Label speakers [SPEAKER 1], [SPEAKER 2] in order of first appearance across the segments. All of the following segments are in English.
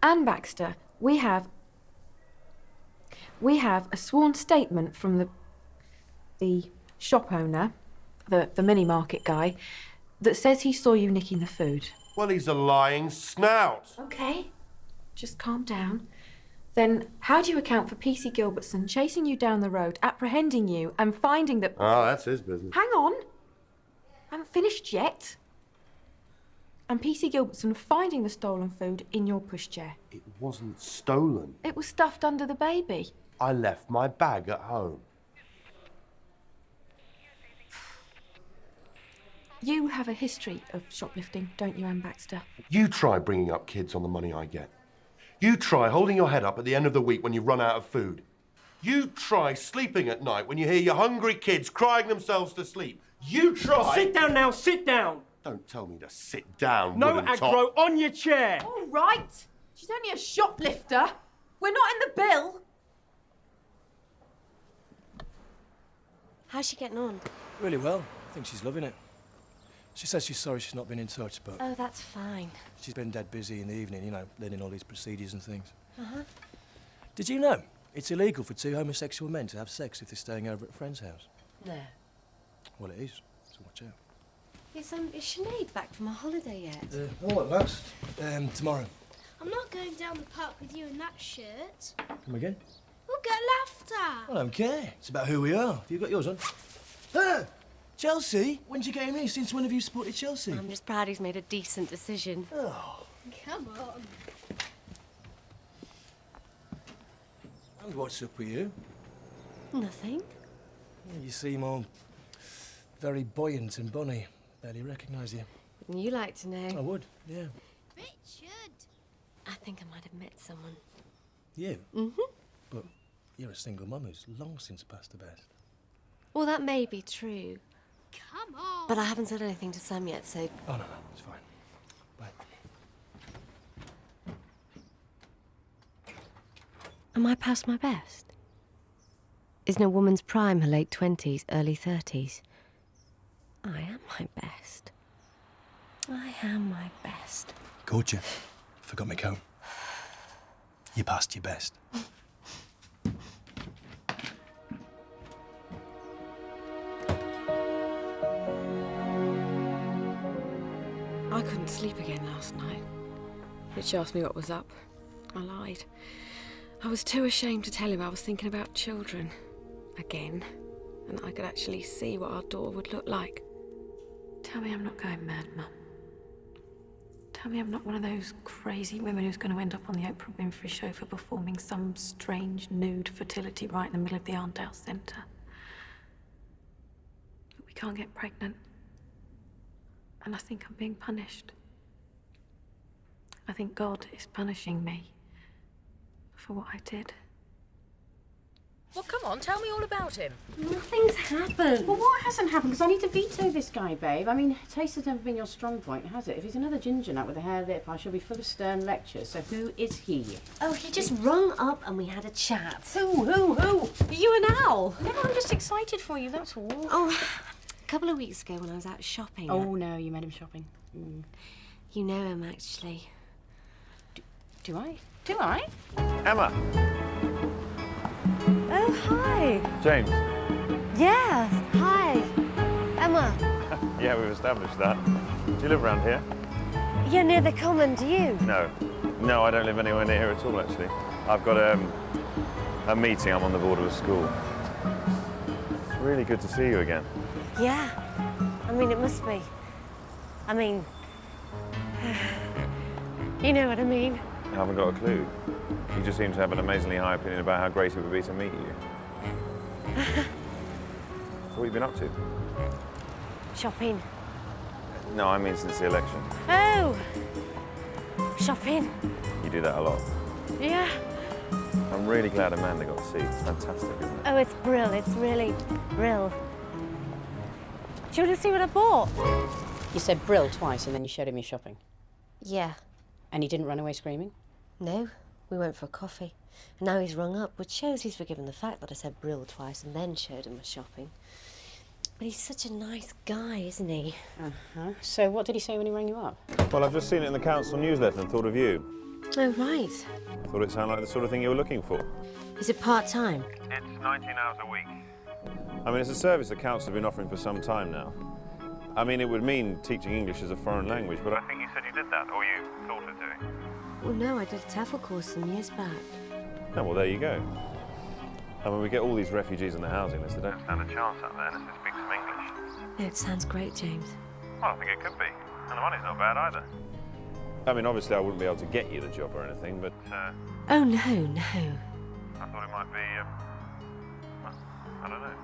[SPEAKER 1] Anne Baxter, we have a sworn statement from the shop owner, the mini market guy, that says he saw you nicking the food.
[SPEAKER 2] Well, he's a lying snout.
[SPEAKER 1] Okay, just calm down. Then how do you account for P.C. Gilbertson chasing you down the road, apprehending you, and finding that...
[SPEAKER 2] Oh, that's his business.
[SPEAKER 1] Hang on. I haven't finished yet. And P.C. Gilbertson finding the stolen food in your pushchair.
[SPEAKER 2] It wasn't stolen.
[SPEAKER 1] It was stuffed under the baby.
[SPEAKER 2] I left my bag at home.
[SPEAKER 1] You have a history of shoplifting, don't you, Anne Baxter?
[SPEAKER 2] You try bringing up kids on the money I get. You try holding your head up at the end of the week when you run out of food. You try sleeping at night when you hear your hungry kids crying themselves to sleep. You try...
[SPEAKER 3] Oh, sit down now, sit down!
[SPEAKER 2] Don't tell me to sit down,
[SPEAKER 3] No
[SPEAKER 2] wooden
[SPEAKER 3] aggro,
[SPEAKER 2] top.
[SPEAKER 3] on your chair!
[SPEAKER 1] All right. She's only a shoplifter. We're not in the bill.
[SPEAKER 4] How's she getting on?
[SPEAKER 5] Really well. I think she's loving it. She says she's sorry she's not been in touch, but...
[SPEAKER 4] Oh, that's fine.
[SPEAKER 5] She's been dead busy in the evening, you know, learning all these procedures and things.
[SPEAKER 4] Uh-huh.
[SPEAKER 5] Did you know it's illegal for two homosexual men to have sex if they're staying over at a friend's house?
[SPEAKER 4] No.
[SPEAKER 5] Well, it is, so watch out.
[SPEAKER 4] Is Sinead back from her holiday yet?
[SPEAKER 5] Oh, at last. Tomorrow.
[SPEAKER 6] I'm not going down the park with you in that shirt.
[SPEAKER 5] Come again?
[SPEAKER 6] We'll get laughed at.
[SPEAKER 5] I don't care. It's about who we are. Have you got yours on? Ah! Chelsea? When did you get him in? Since when have you supported Chelsea?
[SPEAKER 4] I'm just proud he's made a decent decision.
[SPEAKER 5] Oh.
[SPEAKER 6] Come on.
[SPEAKER 5] And what's up with you?
[SPEAKER 4] Nothing.
[SPEAKER 5] You seem all very buoyant and bonny. Barely recognise you.
[SPEAKER 4] You like to know.
[SPEAKER 5] I would, yeah.
[SPEAKER 6] Richard.
[SPEAKER 4] I think I might have met someone.
[SPEAKER 5] You?
[SPEAKER 4] Mm-hmm.
[SPEAKER 5] But you're a single mum who's long since passed the best.
[SPEAKER 4] Well, that may be true.
[SPEAKER 6] Come on.
[SPEAKER 4] But I haven't said anything to Sam yet, so...
[SPEAKER 5] Oh, no, it's fine. Bye.
[SPEAKER 4] Am I past my best? Isn't a woman's prime her late 20s, early 30s? I am my best. I am my best.
[SPEAKER 5] Caught you. Forgot my comb. You passed your best.
[SPEAKER 1] I couldn't sleep again last night. Rich asked me what was up. I lied. I was too ashamed to tell him I was thinking about children. Again. And that I could actually see what our daughter would look like. Tell me I'm not going mad, Mum. Tell me I'm not one of those crazy women who's going to end up on the Oprah Winfrey show for performing some strange nude fertility right in the middle of the Arndale Centre. But we can't get pregnant. And I think I'm being punished. I think God is punishing me for what I did.
[SPEAKER 7] Well, come on, tell me all about him.
[SPEAKER 4] Nothing's happened.
[SPEAKER 8] Well, what hasn't happened? Because I need to veto this guy, babe. I mean, taste has never been your strong point, has it? If he's another ginger nut with a hair lip, I shall be full of stern lectures. So who is he?
[SPEAKER 4] Oh, he just rung up and we had a chat.
[SPEAKER 8] Who?
[SPEAKER 4] You and Al.
[SPEAKER 8] No, I'm just excited for you, that's all.
[SPEAKER 4] Oh, a couple of weeks ago when I was out shopping.
[SPEAKER 8] Oh, no, you met him shopping.
[SPEAKER 4] You know him, actually.
[SPEAKER 8] Do I? Do I?
[SPEAKER 9] Emma.
[SPEAKER 4] Oh, hi.
[SPEAKER 9] James.
[SPEAKER 4] Yeah, hi. Emma.
[SPEAKER 9] Yeah, we've established that. Do you live around here?
[SPEAKER 4] You're near the common, do you?
[SPEAKER 9] No, I don't live anywhere near here at all, actually. I've got a meeting. I'm on the board of a school. It's really good to see you again.
[SPEAKER 4] Yeah. I mean, it must be. I mean... you know what I mean.
[SPEAKER 9] I haven't got a clue. You just seem to have an amazingly high opinion about how great it would be to meet you. So what have you been up to?
[SPEAKER 4] Shopping.
[SPEAKER 9] No, I mean since the election.
[SPEAKER 4] Oh! Shopping.
[SPEAKER 9] You do that a lot.
[SPEAKER 4] Yeah.
[SPEAKER 9] I'm really glad Amanda got to see. It's fantastic, isn't it?
[SPEAKER 4] Oh, it's brill. It's really brill. Do you want to see what I bought?
[SPEAKER 8] You said Brill twice and then you showed him your shopping.
[SPEAKER 4] Yeah.
[SPEAKER 8] And he didn't run away screaming?
[SPEAKER 4] No. We went for a coffee. And now he's rung up, which shows he's forgiven the fact that I said Brill twice and then showed him my shopping. But he's such a nice guy, isn't he?
[SPEAKER 8] Uh-huh. So what did he say when he rang you up?
[SPEAKER 9] Well, I've just seen it in the council newsletter and thought of you.
[SPEAKER 4] Oh, right.
[SPEAKER 9] Thought it sounded like the sort of thing you were looking for.
[SPEAKER 4] Is it part-time?
[SPEAKER 9] It's 19 hours a week. I mean, it's a service the council have been offering for some time now. I mean, it would mean teaching English as a foreign language, but I think you said you did that, or you thought of doing.
[SPEAKER 4] Well, no, I did a TEFL course some years back.
[SPEAKER 9] Oh, well, there you go. I mean, we get all these refugees on the housing list. They don't stand a chance out there unless they speak some English.
[SPEAKER 4] No, it sounds great, James.
[SPEAKER 9] Well, I think it could be. And the money's not bad either. I mean, obviously I wouldn't be able to get you the job or anything, but
[SPEAKER 4] Oh, no.
[SPEAKER 9] I thought it might be, well, I don't know.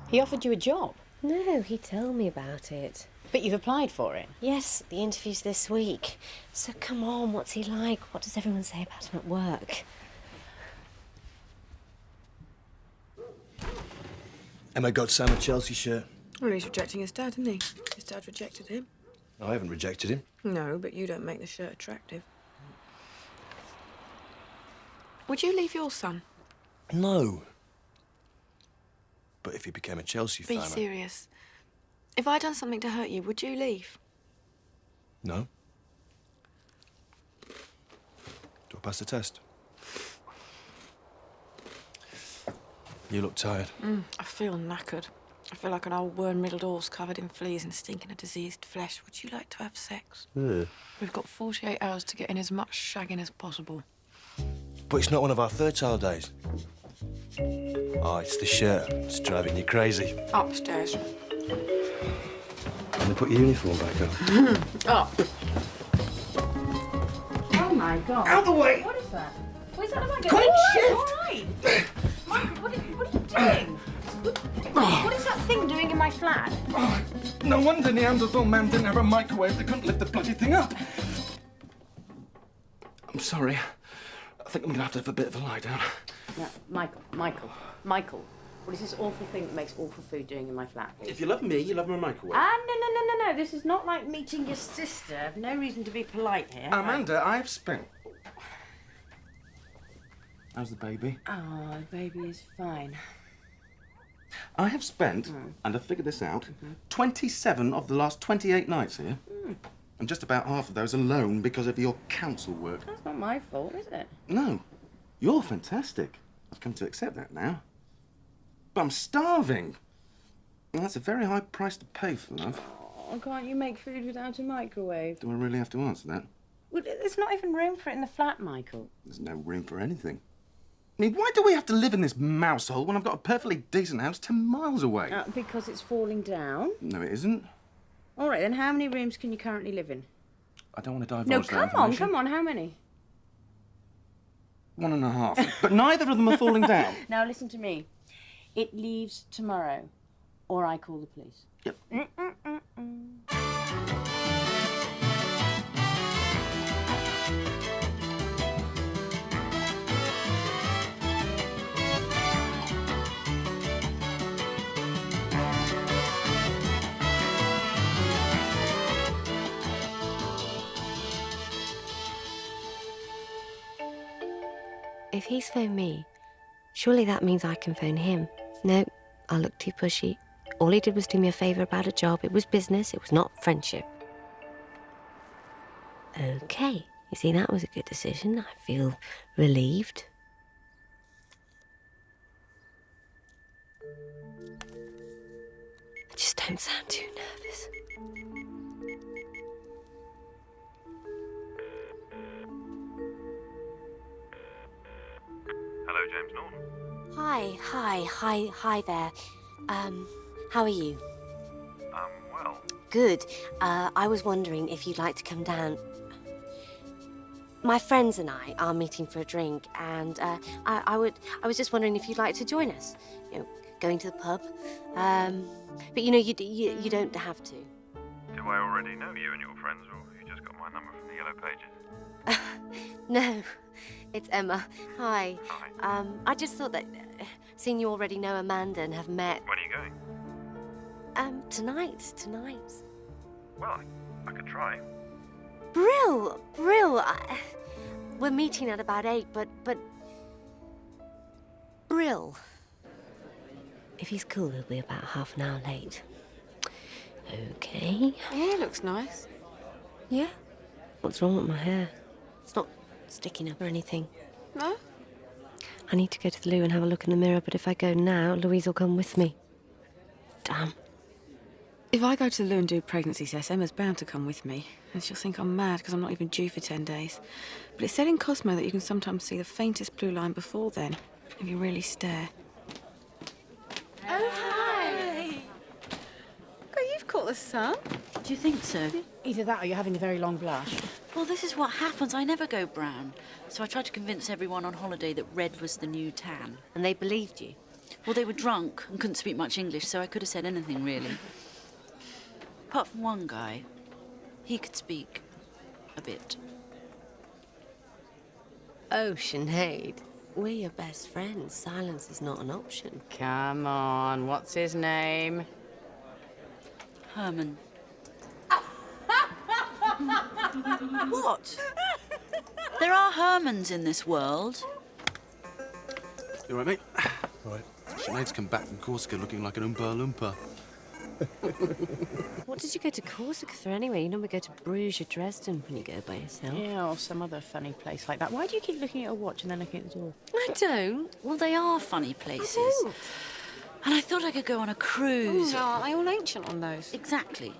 [SPEAKER 8] He offered you a job,
[SPEAKER 4] No, he told me about it.
[SPEAKER 8] but you've applied for it.
[SPEAKER 4] Yes, the interview's this week. So come on, what's he like? What does everyone say about him at work?
[SPEAKER 5] Emma got Sam a Chelsea shirt.
[SPEAKER 1] Well, he's rejecting his dad, isn't he? His dad rejected him.
[SPEAKER 5] I haven't rejected him.
[SPEAKER 1] No, but you don't make the shirt attractive. Would you leave your son?
[SPEAKER 5] No. But if he became a Chelsea
[SPEAKER 1] Be
[SPEAKER 5] fan...
[SPEAKER 1] serious. If I'd done something to hurt you, would you leave?
[SPEAKER 5] No. Do I pass the test? You look tired.
[SPEAKER 1] I feel knackered. I feel like an old worm-riddled horse covered in fleas and stinking of diseased flesh. Would you like to have sex?
[SPEAKER 5] Yeah.
[SPEAKER 1] We've got 48 hours to get in as much shagging as possible.
[SPEAKER 5] But it's not one of our fertile days. Oh, it's the shirt. It's driving you crazy.
[SPEAKER 1] Upstairs.
[SPEAKER 5] Can we put your uniform back on?
[SPEAKER 1] Up.
[SPEAKER 8] Oh my God!
[SPEAKER 5] Out of the way!
[SPEAKER 8] What is that? What is that about?
[SPEAKER 5] Quick, shift!
[SPEAKER 8] All right. Michael, what are you doing? What is that thing doing in my flat?
[SPEAKER 10] Oh, no wonder Neanderthal man didn't have a microwave. They couldn't lift the bloody thing up. I'm sorry. I think I'm gonna have to have a bit of a lie down.
[SPEAKER 8] No, Michael. What is this awful thing that makes awful food doing in my flat?
[SPEAKER 5] If you love me, you love my microwave.
[SPEAKER 8] No. This is not like meeting your sister. I've no reason to be polite here.
[SPEAKER 10] Amanda, I've spent... How's the baby?
[SPEAKER 8] Oh, the baby is fine.
[SPEAKER 10] I have spent, and I've figured this out, 27 of the last 28 nights here. And just about half of those alone because of your council work.
[SPEAKER 8] That's not my fault, is it?
[SPEAKER 10] No, you're fantastic. I've come to accept that now. But I'm starving. And that's a very high price to pay for love.
[SPEAKER 8] Oh, can't you make food without a microwave?
[SPEAKER 10] Do I really have to answer that?
[SPEAKER 8] Well, there's not even room for it in the flat, Michael.
[SPEAKER 10] There's no room for anything. I mean, why do we have to live in this mouse hole when I've got a perfectly decent house 10 miles away?
[SPEAKER 8] Because it's falling down.
[SPEAKER 10] No, it isn't.
[SPEAKER 8] All right, then how many rooms can you currently live in?
[SPEAKER 10] I don't want to divulge
[SPEAKER 8] No,
[SPEAKER 10] that
[SPEAKER 8] come on, how many?
[SPEAKER 10] 1.5. But neither of them are falling down.
[SPEAKER 8] Now listen to me. It leaves tomorrow, or I call the police.
[SPEAKER 10] Yep.
[SPEAKER 4] If he's phoned me, surely that means I can phone him. No, I look too pushy. All he did was do me a favour about a job. It was business, it was not friendship. Okay, you see, that was a good decision. I feel relieved. I just don't sound too nervous.
[SPEAKER 9] Hello, James Norton.
[SPEAKER 4] Hi there. How are you?
[SPEAKER 9] Well.
[SPEAKER 4] Good. I was wondering if you'd like to come down. My friends and I are meeting for a drink, and I was just wondering if you'd like to join us. You know, going to the pub. But you know, you don't have to.
[SPEAKER 9] Do I already know you and your friends, or have you just got my number from the Yellow Pages?
[SPEAKER 4] No, it's Emma. Hi.
[SPEAKER 9] Hi.
[SPEAKER 4] I just thought that, seeing you already know Amanda and have met.
[SPEAKER 9] When are you going?
[SPEAKER 4] Tonight.
[SPEAKER 9] Well, I could try.
[SPEAKER 4] Brill. We're meeting at about 8, but Brill. If he's cool, he'll be about half an hour late. Okay.
[SPEAKER 1] Yeah, looks nice.
[SPEAKER 4] Yeah? What's wrong with my hair? It's not sticking up or anything.
[SPEAKER 1] No?
[SPEAKER 4] I need to go to the loo and have a look in the mirror, but if I go now, Louise will come with me. Damn.
[SPEAKER 1] If I go to the loo and do a pregnancy test, Emma's bound to come with me. And she'll think I'm mad because I'm not even due for 10 days. But it said in Cosmo that you can sometimes see the faintest blue line before then, if you really stare.
[SPEAKER 8] Oh, hi!
[SPEAKER 1] God, you've caught the sun.
[SPEAKER 11] Do you think so?
[SPEAKER 8] Either that or you're having a very long blush.
[SPEAKER 11] Well, this is what happens. I never go brown. So I tried to convince everyone on holiday that red was the new tan.
[SPEAKER 4] And they believed you?
[SPEAKER 11] Well, they were drunk and couldn't speak much English, so I could have said anything, really. Apart from one guy. He could speak a bit.
[SPEAKER 4] Oh, Sinead, we're your best friends. Silence is not an option.
[SPEAKER 8] Come on, what's his name?
[SPEAKER 11] Herman. What? There are Hermans in this world.
[SPEAKER 10] You all right, mate? All right. Sinead's come back from Corsica looking like an Oompa Loompa.
[SPEAKER 4] What did you go to Corsica for anyway? You normally go to Bruges or Dresden when you go by yourself.
[SPEAKER 8] Yeah, or some other funny place like that. Why do you keep looking at a watch and then looking at the door?
[SPEAKER 4] I don't.
[SPEAKER 11] Well, they are funny places.
[SPEAKER 4] I don't.
[SPEAKER 11] And I thought I could go on a cruise.
[SPEAKER 1] Oh, no, aren't they all ancient on those?
[SPEAKER 11] Exactly.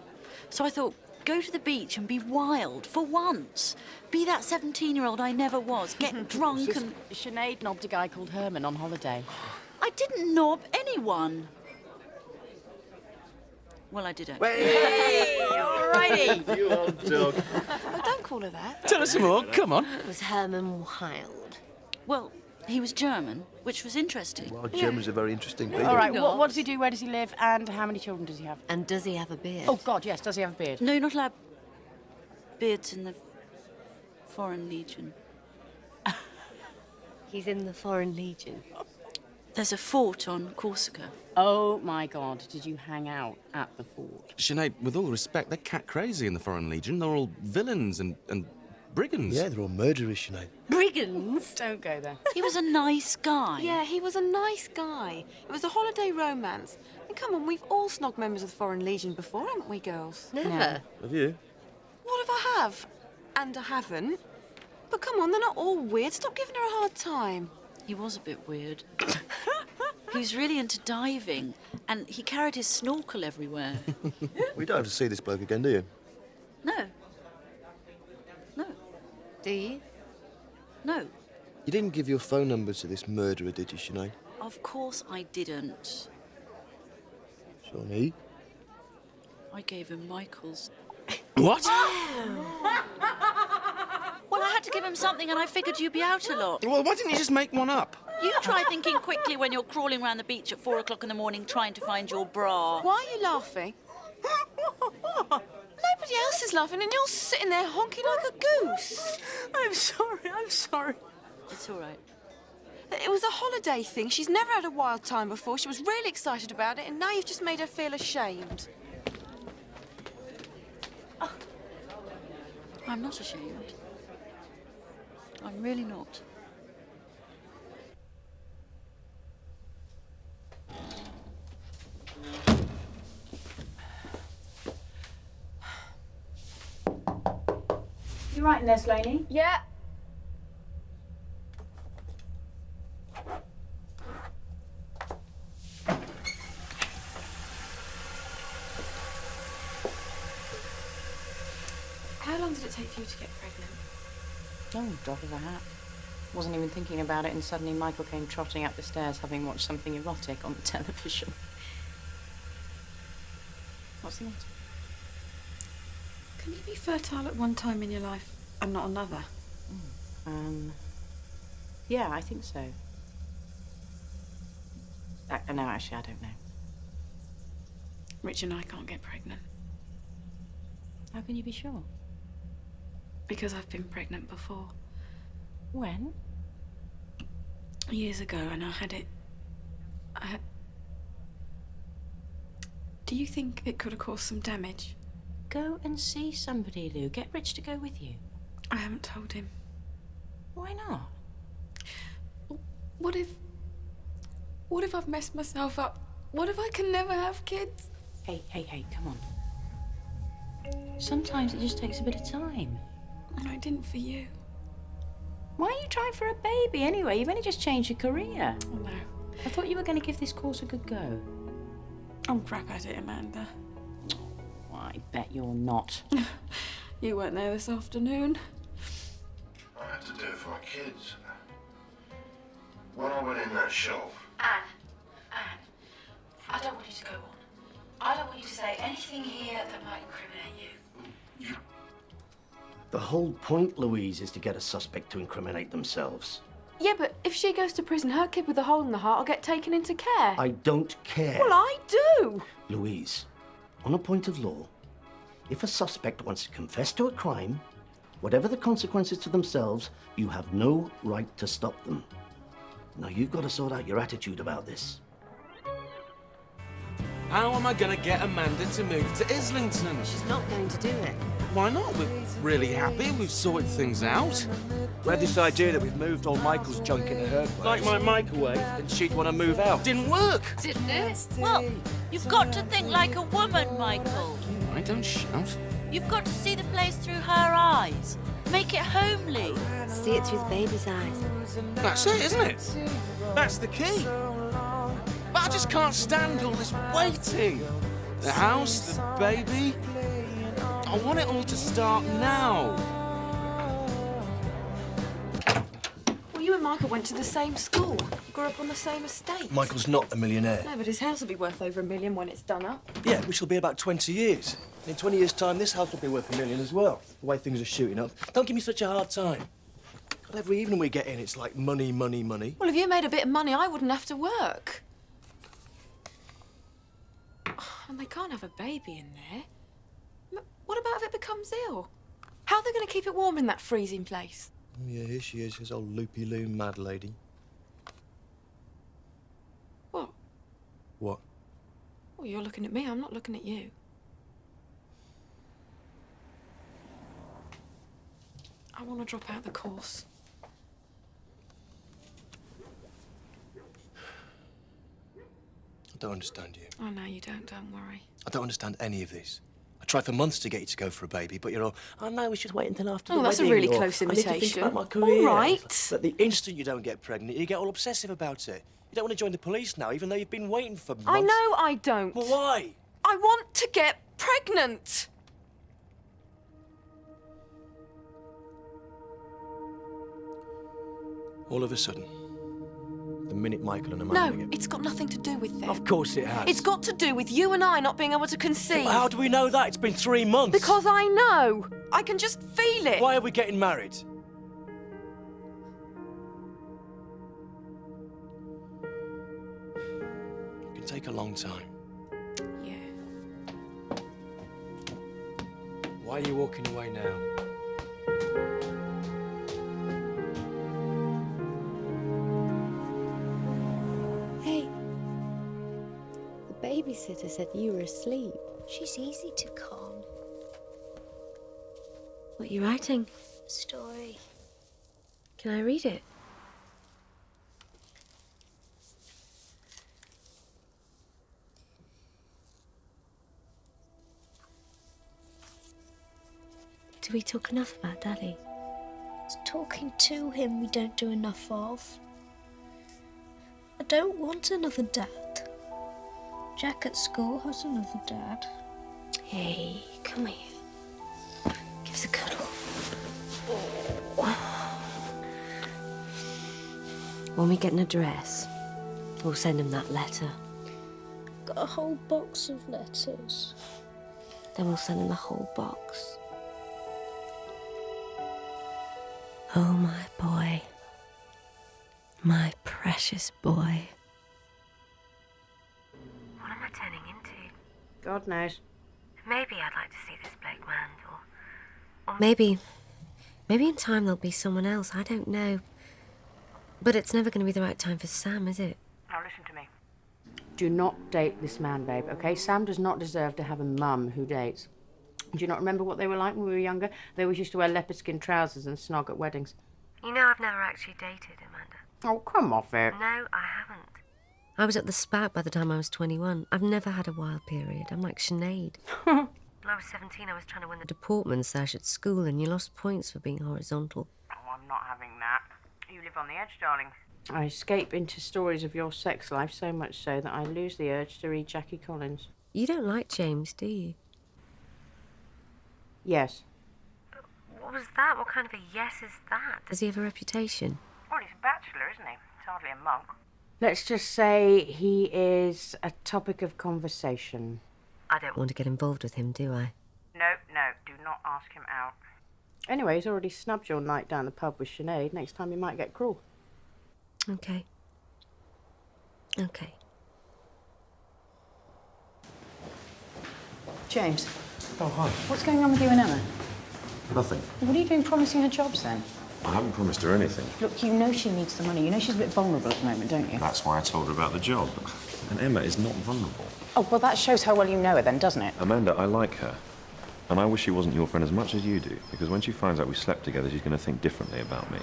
[SPEAKER 11] So I thought, go to the beach and be wild for once. Be that 17-year-old I never was. Get drunk and...
[SPEAKER 8] Sinead knobbed a guy called Herman on holiday.
[SPEAKER 11] I didn't knob anyone. Well, I did actually.
[SPEAKER 8] Hey, all righty.
[SPEAKER 10] You old dog.
[SPEAKER 1] Oh, don't call her that.
[SPEAKER 5] Tell us some more, come on.
[SPEAKER 4] Was Herman wild?
[SPEAKER 11] Well, he was German, which was interesting.
[SPEAKER 2] Well, Germans are very interesting people.
[SPEAKER 8] All right, what does he do, where does he live, and how many children does he have?
[SPEAKER 4] And does he have a beard?
[SPEAKER 8] Oh, God, yes, does he have a beard?
[SPEAKER 11] No, you're not allowed beards in the Foreign Legion.
[SPEAKER 4] He's in the Foreign Legion.
[SPEAKER 11] There's a fort on Corsica.
[SPEAKER 8] Oh, my God, did you hang out at the fort?
[SPEAKER 10] Sinead, with all respect, they're cat crazy in the Foreign Legion. They're all villains and brigands.
[SPEAKER 5] Yeah, they're all murderers, Sinead.
[SPEAKER 4] Brigands?
[SPEAKER 8] Don't go there.
[SPEAKER 11] He was a nice guy.
[SPEAKER 1] Yeah, he was a nice guy. It was a holiday romance. And come on, we've all snogged members of the Foreign Legion before, haven't we, girls?
[SPEAKER 4] Never.
[SPEAKER 8] No.
[SPEAKER 5] Have you?
[SPEAKER 1] What if I have? And I haven't. But come on, they're not all weird. Stop giving her a hard time.
[SPEAKER 11] He was a bit weird. He was really into diving, and he carried his snorkel everywhere.
[SPEAKER 5] We don't have to see this bloke again, do you?
[SPEAKER 11] No. No.
[SPEAKER 4] Do you?
[SPEAKER 11] No.
[SPEAKER 5] You didn't give your phone number to this murderer, did you, Sinead?
[SPEAKER 11] Of course I didn't.
[SPEAKER 5] Shawnee?
[SPEAKER 11] I gave him Michael's.
[SPEAKER 10] What?
[SPEAKER 11] Well, I had to give him something, and I figured you'd be out a lot.
[SPEAKER 10] Well, why didn't you just make one up?
[SPEAKER 11] You try thinking quickly when you're crawling around the beach at 4 o'clock in the morning trying to find your bra.
[SPEAKER 1] Why are you laughing? Nobody else is laughing and you're sitting there honking like a goose.
[SPEAKER 8] I'm sorry.
[SPEAKER 11] It's all right.
[SPEAKER 1] It was a holiday thing. She's never had a wild time before. She was really excited about it and now you've just made her feel ashamed.
[SPEAKER 11] Oh. I'm not ashamed. I'm really not.
[SPEAKER 8] You writing there, Slaney?
[SPEAKER 1] Yeah. How long did it take for you to get pregnant?
[SPEAKER 8] Oh, drop of a hat. Wasn't even thinking about it, and suddenly Michael came trotting up the stairs, having watched something erotic on the television. What's the matter?
[SPEAKER 1] Can you be fertile at one time in your life and not another?
[SPEAKER 8] Yeah, I think so. No, actually, I don't know.
[SPEAKER 1] Rich and I can't get pregnant.
[SPEAKER 8] How can you be sure?
[SPEAKER 1] Because I've been pregnant before.
[SPEAKER 8] When?
[SPEAKER 1] Years ago, and I had... Do you think it could have caused some damage?
[SPEAKER 8] Go and see somebody, Lou. Get Rich to go with you.
[SPEAKER 1] I haven't told him.
[SPEAKER 8] Why not?
[SPEAKER 1] What if I've messed myself up? What if I can never have kids?
[SPEAKER 8] Hey, come on. Sometimes it just takes a bit of time.
[SPEAKER 1] I didn't for you.
[SPEAKER 8] Why are you trying for a baby anyway? You've only just changed your career.
[SPEAKER 1] Oh, no.
[SPEAKER 8] I thought you were going to give this course a good go.
[SPEAKER 1] I'm crap at it, Amanda.
[SPEAKER 8] Well, I bet you're not.
[SPEAKER 1] You weren't there this afternoon.
[SPEAKER 2] I had to do it for my kids. When I went in that shop...
[SPEAKER 11] Anne, I don't want you to go on. I don't want you to say anything here that might incriminate you.
[SPEAKER 5] The whole point, Louise, is to get a suspect to incriminate themselves.
[SPEAKER 1] Yeah, but if she goes to prison, her kid with a hole in the heart will get taken into care.
[SPEAKER 5] I don't care.
[SPEAKER 1] Well, I do.
[SPEAKER 5] Louise, on a point of law, if a suspect wants to confess to a crime, whatever the consequences to themselves, you have no right to stop them. Now, you've got to sort out your attitude about this.
[SPEAKER 12] How am I going to get Amanda to move to Islington?
[SPEAKER 4] She's not going to do it.
[SPEAKER 12] Why not? We're really happy. We've sorted things out.
[SPEAKER 5] We had this idea that we've moved all Michael's junk into her place.
[SPEAKER 12] Like my microwave.
[SPEAKER 5] And she'd want to move out.
[SPEAKER 12] Didn't work.
[SPEAKER 11] Didn't it? Well, you've got to think like a woman, Michael.
[SPEAKER 12] I don't shout.
[SPEAKER 11] You've got to see the place through her eyes. Make it homely.
[SPEAKER 4] See it through the baby's eyes.
[SPEAKER 12] That's it, isn't it? That's the key. But I just can't stand all this waiting. The house, the baby. I want it all to start now.
[SPEAKER 1] Well, you and Michael went to the same school. Grew up on the same estate.
[SPEAKER 5] Michael's not a millionaire.
[SPEAKER 1] No, but his house will be worth over $1 million when it's done up.
[SPEAKER 5] Yeah, which will be about 20 years. In 20 years' time, this house will be worth $1 million as well. The way things are shooting up. Don't give me such a hard time. God, every evening we get in, it's like money, money, money.
[SPEAKER 1] Well, if you made a bit of money, I wouldn't have to work. And they can't have a baby in there. What about if it becomes ill? How are they going to keep it warm in that freezing place?
[SPEAKER 5] Oh, yeah, here she is, this old loopy-loon mad lady.
[SPEAKER 1] What?
[SPEAKER 5] What?
[SPEAKER 1] Well, you're looking at me, I'm not looking at you. I want to drop out the course.
[SPEAKER 5] I don't understand you.
[SPEAKER 1] Oh, no, you don't worry.
[SPEAKER 5] I don't understand any of this. I tried for months to get you to go for a baby, but you're all, oh, no, we should wait until after the
[SPEAKER 1] Oh, that's a
[SPEAKER 5] wedding,
[SPEAKER 1] really
[SPEAKER 5] or,
[SPEAKER 1] close
[SPEAKER 5] I need to think
[SPEAKER 1] imitation.
[SPEAKER 5] about my career.
[SPEAKER 1] All right.
[SPEAKER 5] But the instant you don't get pregnant, you get all obsessive about it. You don't want to join the police now, even though you've been waiting for months.
[SPEAKER 1] I know I don't.
[SPEAKER 5] Well, why?
[SPEAKER 1] I want to get pregnant.
[SPEAKER 5] All of a sudden, the minute Michael and Amanda
[SPEAKER 1] No, it's got nothing to do with them.
[SPEAKER 5] Of course it has.
[SPEAKER 1] It's got to do with you and I not being able to conceive.
[SPEAKER 5] How do we know that? It's been 3 months.
[SPEAKER 1] Because I know. I can just feel it.
[SPEAKER 5] Why are we getting married? It can take a long time.
[SPEAKER 1] Yeah.
[SPEAKER 5] Why are you walking away now?
[SPEAKER 4] Hey, the babysitter said you were asleep.
[SPEAKER 6] She's easy to calm.
[SPEAKER 4] What are you writing?
[SPEAKER 6] A story.
[SPEAKER 4] Can I read it? Do we talk enough about Daddy?
[SPEAKER 6] It's talking to him we don't do enough of. I don't want another dad. Jack at school has another dad.
[SPEAKER 4] Hey, come here. Give us a cuddle. When we get an address, we'll send him that letter.
[SPEAKER 6] Got a whole box of letters.
[SPEAKER 4] Then we'll send him the whole box. Oh, my boy. My precious boy.
[SPEAKER 13] What am I turning into?
[SPEAKER 8] God knows.
[SPEAKER 13] Maybe I'd like to see this bloke man, or
[SPEAKER 4] Maybe in time there'll be someone else. I don't know. But it's never going to be the right time for Sam, is it?
[SPEAKER 8] Now listen to me. Do not date this man, babe, okay? Sam does not deserve to have a mum who dates. Do you not remember what they were like when we were younger? They always used to wear leopard skin trousers and snog at weddings.
[SPEAKER 13] You know I've never actually dated, Amanda.
[SPEAKER 8] Oh, come off it.
[SPEAKER 13] No, I haven't.
[SPEAKER 4] I was at the spout by the time I was 21. I've never had a wild period. I'm like Sinead.
[SPEAKER 13] When I was 17, I was trying to win the
[SPEAKER 4] Deportment sash at school and you lost points for being horizontal.
[SPEAKER 8] Oh, I'm not having that. You live on the edge, darling. I escape into stories of your sex life so much so that I lose the urge to read Jackie Collins.
[SPEAKER 4] You don't like James, do you?
[SPEAKER 8] Yes.
[SPEAKER 13] What was that? What kind of a yes is that?
[SPEAKER 4] Does he have a reputation?
[SPEAKER 8] Well, he's a bachelor, isn't he? He's hardly a monk. Let's just say he is a topic of conversation.
[SPEAKER 4] I don't want to get involved with him, do I?
[SPEAKER 8] No, do not ask him out. Anyway, he's already snubbed your night down the pub with Sinead. Next time you might get cruel.
[SPEAKER 4] Okay. Okay.
[SPEAKER 14] James.
[SPEAKER 10] Oh, hi.
[SPEAKER 14] What's going on with you and Emma?
[SPEAKER 10] Nothing.
[SPEAKER 14] What are you doing promising her jobs then?
[SPEAKER 10] I haven't promised her anything.
[SPEAKER 14] Look, you know she needs the money. You know she's a bit vulnerable at the moment, don't you?
[SPEAKER 9] That's why I told her about the job. And Emma is not vulnerable.
[SPEAKER 14] Oh, well, that shows how well you know her then, doesn't it?
[SPEAKER 9] Amanda, I like her. And I wish she wasn't your friend as much as you do, because when she finds out we slept together, she's going to think differently about me.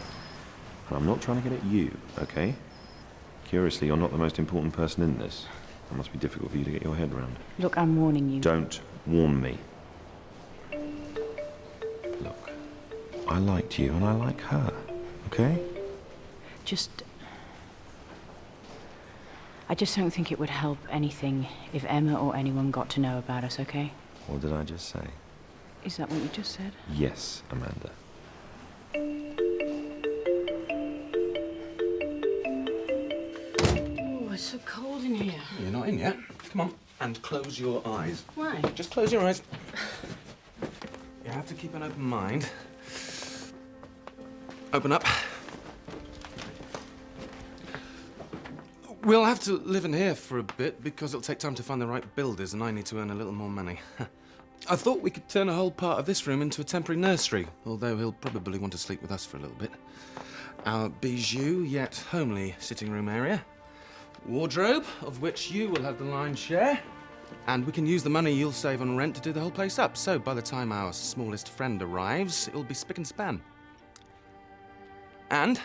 [SPEAKER 9] And I'm not trying to get at you, okay? Curiously, you're not the most important person in this. It must be difficult for you to get your head around.
[SPEAKER 14] Look, I'm warning you.
[SPEAKER 9] Don't warn me. Look, I liked you and I like her, okay?
[SPEAKER 14] I just don't think it would help anything if Emma or anyone got to know about us, okay?
[SPEAKER 9] What did I just say?
[SPEAKER 14] Is that what you just said?
[SPEAKER 9] Yes, Amanda.
[SPEAKER 14] Oh, it's so cold in here.
[SPEAKER 10] You're not in yet. Come on. And close your eyes.
[SPEAKER 14] Why?
[SPEAKER 10] Just close your eyes. You have to keep an open mind. Open up. We'll have to live in here for a bit because it'll take time to find the right builders and I need to earn a little more money. I thought we could turn a whole part of this room into a temporary nursery, although he'll probably want to sleep with us for a little bit. Our bijou yet homely sitting room area. Wardrobe, of which you will have the lion's share. And we can use the money you'll save on rent to do the whole place up. So by the time our smallest friend arrives, it'll be spick and span. And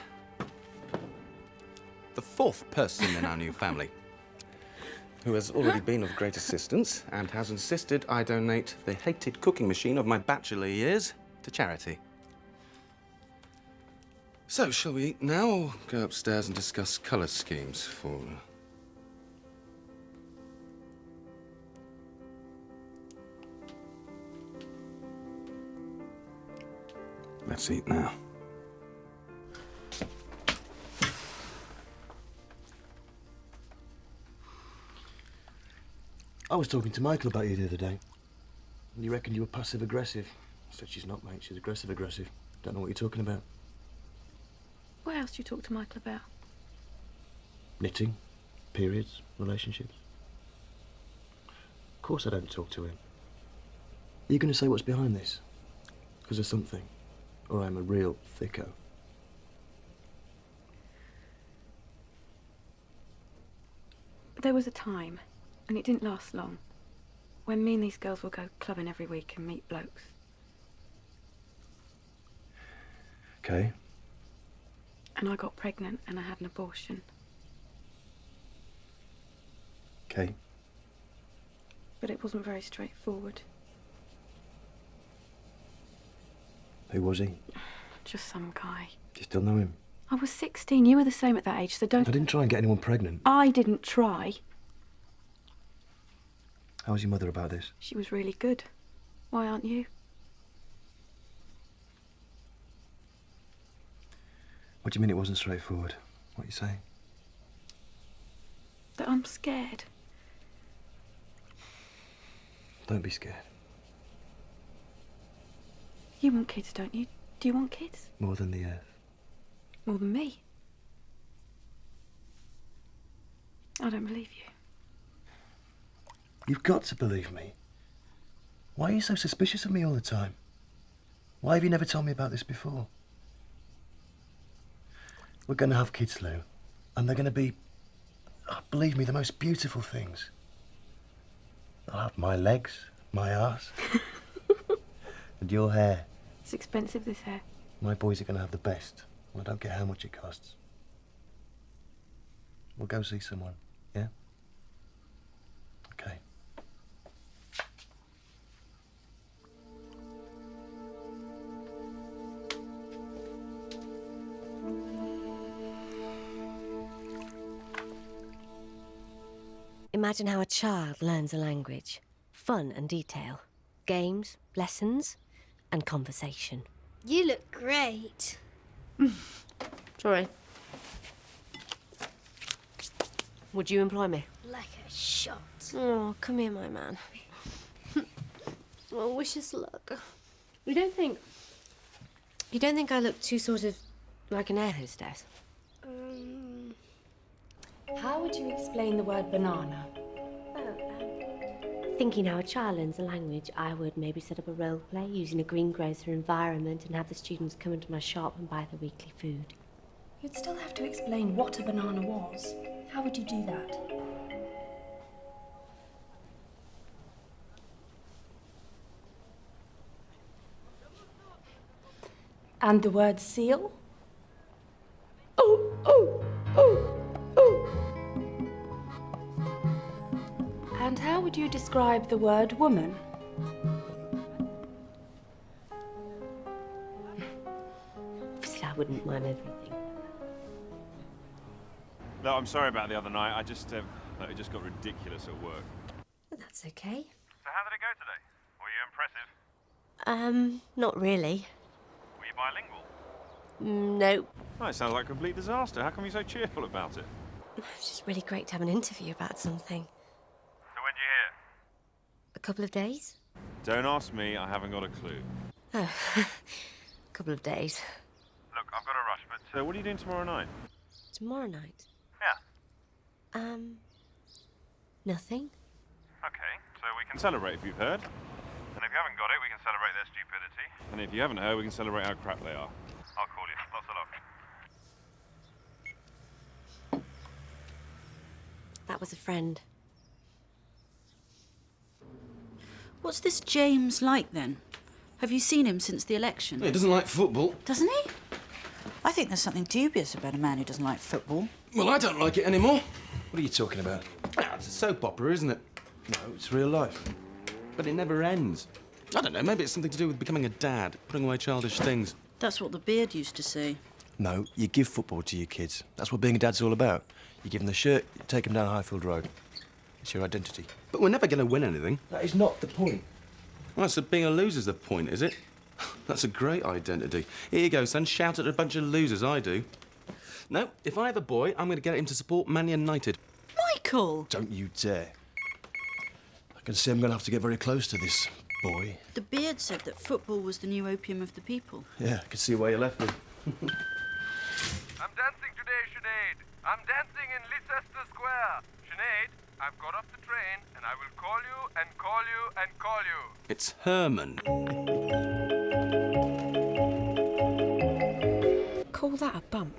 [SPEAKER 10] the fourth person in our new family, who has already been of great assistance and has insisted I donate the hated cooking machine of my bachelor years to charity. So, shall we eat now or go upstairs and discuss colour schemes for... Let's eat now.
[SPEAKER 5] I was talking to Michael about you the other day. You reckoned you were passive-aggressive. I said she's not, mate. She's aggressive-aggressive. Don't know what you're talking about.
[SPEAKER 1] What else do you talk to Michael about?
[SPEAKER 5] Knitting, periods, relationships. Of course I don't talk to him. Are you going to say what's behind this? Because of something? Or I'm a real thicko?
[SPEAKER 1] There was a time, and it didn't last long, when me and these girls would go clubbing every week and meet blokes.
[SPEAKER 5] Okay.
[SPEAKER 1] And I got pregnant and I had an abortion.
[SPEAKER 5] Okay.
[SPEAKER 1] But it wasn't very straightforward.
[SPEAKER 5] Who was he?
[SPEAKER 1] Just some guy.
[SPEAKER 5] Do you still know him?
[SPEAKER 1] I was 16, you were the same at that age, so don't...
[SPEAKER 5] I didn't try and get anyone pregnant.
[SPEAKER 1] I didn't try.
[SPEAKER 5] How was your mother about this?
[SPEAKER 1] She was really good. Why aren't you?
[SPEAKER 5] What do you mean it wasn't straightforward? What are you saying?
[SPEAKER 1] That I'm scared.
[SPEAKER 5] Don't be scared.
[SPEAKER 1] You want kids, don't you? Do you want kids?
[SPEAKER 5] More than the earth.
[SPEAKER 1] More than me? I don't believe you.
[SPEAKER 5] You've got to believe me. Why are you so suspicious of me all the time? Why have you never told me about this before? We're going to have kids, Lou. And they're going to be, believe me, the most beautiful things. I'll have my legs, my arse, and your hair.
[SPEAKER 1] It's expensive, this hair.
[SPEAKER 5] My boys are going to have the best. I don't care how much it costs. We'll go see someone, yeah? Okay.
[SPEAKER 4] imagine how a child learns a language. Fun and detail. Games, lessons, and conversation.
[SPEAKER 6] You look great.
[SPEAKER 4] Sorry. Would you employ me?
[SPEAKER 6] Like a shot.
[SPEAKER 4] Oh, come here, my man. Well, wish us luck. You don't think I look too sort of like an air hostess?
[SPEAKER 14] How would you explain the word banana?
[SPEAKER 4] Thinking how a child learns a language, I would maybe set up a role play using a greengrocer environment and have the students come into my shop and buy their weekly food.
[SPEAKER 14] You'd still have to explain what a banana was. How would you do that? And the word seal? And how would you describe the word woman?
[SPEAKER 4] Obviously, I wouldn't mind everything.
[SPEAKER 9] No, I'm sorry about the other night. I just, it just got ridiculous at work.
[SPEAKER 4] That's okay.
[SPEAKER 15] So how did it go today? Were you impressive?
[SPEAKER 4] Not really.
[SPEAKER 15] Were you bilingual?
[SPEAKER 4] No.
[SPEAKER 9] Oh, it sounds like a complete disaster. How come you're so cheerful about it?
[SPEAKER 4] It's just really great to have an interview about something.
[SPEAKER 15] So when did you hear?
[SPEAKER 4] A couple of days?
[SPEAKER 9] Don't ask me. I haven't got a clue.
[SPEAKER 4] Oh, a couple of days.
[SPEAKER 15] Look, I've got to rush, but...
[SPEAKER 9] So what are you doing tomorrow night?
[SPEAKER 4] Tomorrow night?
[SPEAKER 15] Yeah.
[SPEAKER 4] Nothing.
[SPEAKER 15] Okay, so we can...
[SPEAKER 9] Celebrate if you've heard.
[SPEAKER 15] And if you haven't got it, we can celebrate their stupidity.
[SPEAKER 9] And if you haven't heard, we can celebrate how crap they are.
[SPEAKER 15] I'll call you. Lots of love.
[SPEAKER 4] That was a friend.
[SPEAKER 11] What's this James like then? Have you seen him since the election?
[SPEAKER 10] He doesn't like football.
[SPEAKER 11] Doesn't he? I think there's something dubious about a man who doesn't like football.
[SPEAKER 10] Well, I don't like it anymore.
[SPEAKER 12] What are you talking about?
[SPEAKER 10] Ah, it's a soap opera, isn't it?
[SPEAKER 12] No, it's real life.
[SPEAKER 10] But it never ends. I don't know, maybe it's something to do with becoming a dad, putting away childish things.
[SPEAKER 11] That's what the beard used to say.
[SPEAKER 12] No, you give football to your kids. That's what being a dad's all about. You give them the shirt, you take them down Highfield Road. It's your identity.
[SPEAKER 10] But we're never going to win anything.
[SPEAKER 12] That is not the point.
[SPEAKER 10] Well, so being a loser's the point, is it? That's a great identity. Here you go, son. Shout at a bunch of losers, I do. No, if I have a boy, I'm going to get him to support Man United.
[SPEAKER 11] Michael!
[SPEAKER 12] Don't you dare. I can see I'm going to have to get very close to this boy.
[SPEAKER 11] The beard said that football was the new opium of the people.
[SPEAKER 12] Yeah, I can see why you left me.
[SPEAKER 15] I'm dancing today, Sinead. I'm dancing in Leicester Square. Sinead, I've got off the train and I will call you and call you and call you.
[SPEAKER 10] It's Herman.
[SPEAKER 1] Call that a bump?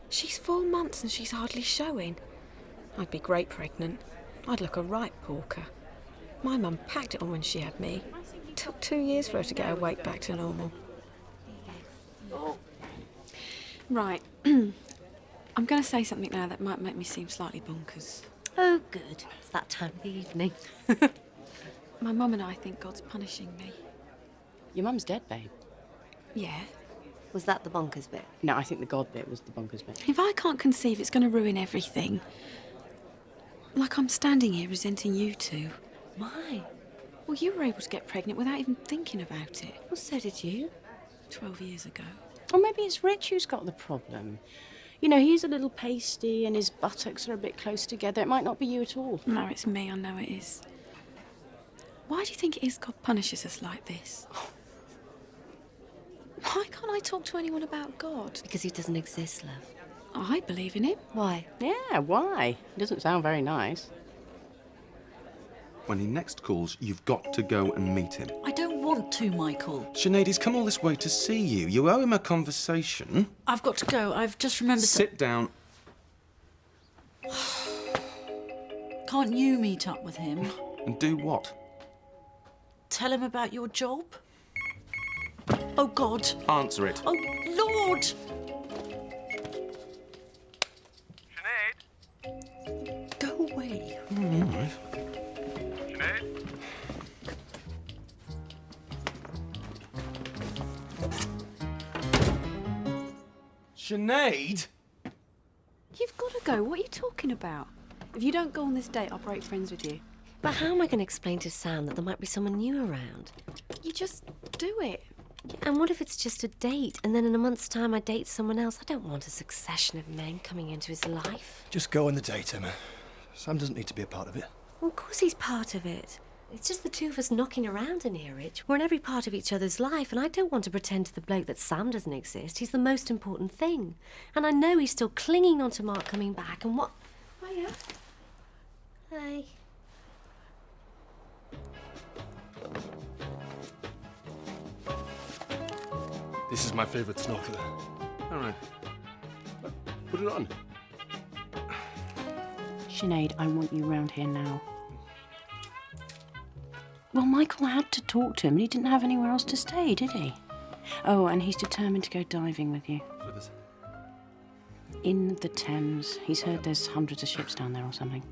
[SPEAKER 1] She's 4 months and she's hardly showing. I'd be great pregnant. I'd look a right porker. My mum packed it on when she had me. It took 2 years for her to get her weight back to normal. Right. I'm going to say something now that might make me seem slightly bonkers.
[SPEAKER 4] Oh, good. It's that time of the evening.
[SPEAKER 1] My mum and I think God's punishing me.
[SPEAKER 14] Your mum's dead, babe.
[SPEAKER 1] Yeah.
[SPEAKER 4] Was that the bonkers bit?
[SPEAKER 14] No, I think the God bit was the bonkers bit.
[SPEAKER 1] If I can't conceive, it's going to ruin everything. Like I'm standing here resenting you two.
[SPEAKER 4] Why?
[SPEAKER 1] Well, you were able to get pregnant without even thinking about it.
[SPEAKER 4] Well, so did you.
[SPEAKER 1] 12 years ago.
[SPEAKER 14] Or maybe it's Rich who's got the problem. You know, he's a little pasty and his buttocks are a bit close together. It might not be you at all.
[SPEAKER 1] No, it's me. I know it is. Why do you think it is God punishes us like this? Why can't I talk to anyone about God?
[SPEAKER 4] Because he doesn't exist, love.
[SPEAKER 1] I believe in him.
[SPEAKER 4] Why?
[SPEAKER 14] Yeah, why? It doesn't sound very nice.
[SPEAKER 10] When he next calls, you've got to go and meet him.
[SPEAKER 11] I don't want to, Michael.
[SPEAKER 10] Sinead, he's come all this way to see you. You owe him a conversation.
[SPEAKER 11] I've got to go. I've just remembered...
[SPEAKER 10] Sit down.
[SPEAKER 11] Can't you meet up with him?
[SPEAKER 10] And do what?
[SPEAKER 11] Tell him about your job? Oh, God.
[SPEAKER 10] Answer it.
[SPEAKER 11] Oh, Lord!
[SPEAKER 15] Sinead?
[SPEAKER 11] Go away.
[SPEAKER 10] All right.
[SPEAKER 15] Sinead?
[SPEAKER 10] Sinead?
[SPEAKER 1] You've got to go. What are you talking about?
[SPEAKER 16] If you don't go on this date, I'll break friends with you.
[SPEAKER 4] But how am I going to explain to Sam that there might be someone new around?
[SPEAKER 16] You just do it.
[SPEAKER 4] And what if it's just a date, and then in a month's time I date someone else? I don't want a succession of men coming into his life.
[SPEAKER 17] Just go on the date, Emma. Sam doesn't need to be a part of it.
[SPEAKER 4] Well, of course he's part of it. It's just the two of us knocking around in here, Rich. We're in every part of each other's life, and I don't want to pretend to the bloke that Sam doesn't exist. He's the most important thing. And I know he's still clinging on to Mark coming back, and what...
[SPEAKER 6] Hiya. Hi.
[SPEAKER 17] This is my favourite snorkeler.
[SPEAKER 10] All right.
[SPEAKER 17] Put it on.
[SPEAKER 14] Sinead, I want you round here now. Well, Michael had to talk to him, and he didn't have anywhere else to stay, did he? Oh, and he's determined to go diving with you.
[SPEAKER 10] Flippers.
[SPEAKER 14] In the Thames. He's heard there's hundreds of ships down there or something.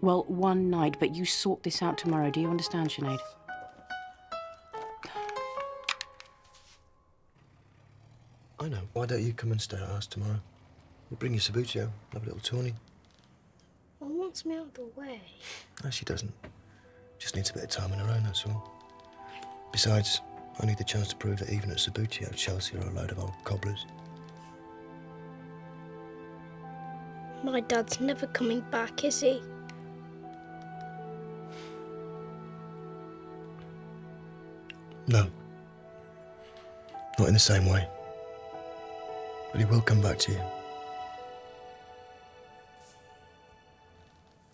[SPEAKER 14] Well, one night, but you sort this out tomorrow. Do you understand, Sinead?
[SPEAKER 17] I know. Why don't you come and stay at ours tomorrow? We'll bring you Sabutio, have a little tourney.
[SPEAKER 6] Mum wants me out of the way.
[SPEAKER 17] No, she doesn't. Just needs a bit of time on her own, that's all. Besides, I need the chance to prove that even at Sabutio, Chelsea are a load of old cobblers.
[SPEAKER 6] My dad's never coming back, is he?
[SPEAKER 17] No. Not in the same way. But he will come back to you.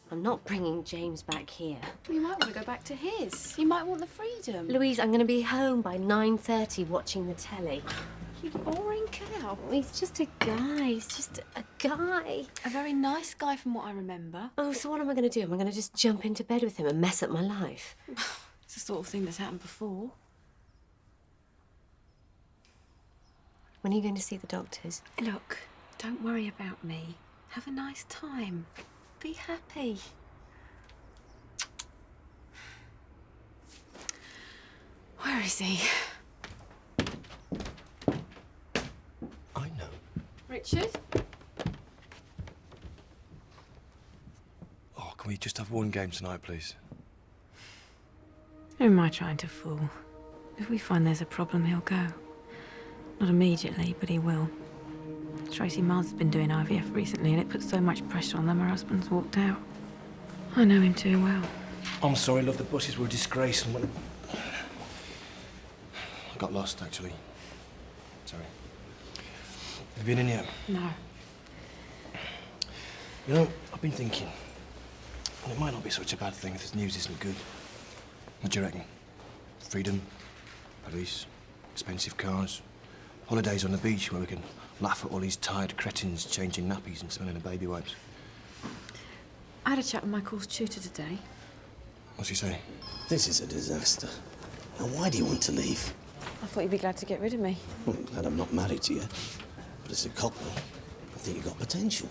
[SPEAKER 4] I'm not bringing James back here.
[SPEAKER 16] Well, you might want to go back to his. You might want the freedom.
[SPEAKER 4] Louise, I'm going to be home by 9:30 watching the telly.
[SPEAKER 16] You boring cow.
[SPEAKER 4] He's just a guy. He's just a guy.
[SPEAKER 16] A very nice guy from what I remember.
[SPEAKER 4] Oh, so what am I going to do? Am I going to just jump into bed with him and mess up my life?
[SPEAKER 16] It's the sort of thing that's happened before.
[SPEAKER 4] When are you going to see the doctors?
[SPEAKER 16] Look, don't worry about me. Have a nice time. Be happy. Where is he?
[SPEAKER 17] I know.
[SPEAKER 16] Richard?
[SPEAKER 17] Oh, can we just have one game tonight, please?
[SPEAKER 16] Who am I trying to fool? If we find there's a problem, he'll go. Not immediately, but he will. Tracy Mars has been doing IVF recently, and it put so much pressure on them, her husband's walked out. I know him too well.
[SPEAKER 17] I'm sorry, love. The buses were a disgrace. And when I got lost, actually. Sorry. Have you been in yet?
[SPEAKER 16] No.
[SPEAKER 17] You know, I've been thinking. Well, it might not be such a bad thing if this news isn't good. What do you reckon? Freedom, police, expensive cars, holidays on the beach where we can laugh at all these tired cretins changing nappies and smelling of baby wipes.
[SPEAKER 16] I had a chat with my course tutor today.
[SPEAKER 17] What's he say?
[SPEAKER 5] This is a disaster. Now, why do you want to leave?
[SPEAKER 16] I thought you'd be glad to get rid of me.
[SPEAKER 5] Well, I'm glad I'm not married to you. But as a couple, I think you've got potential.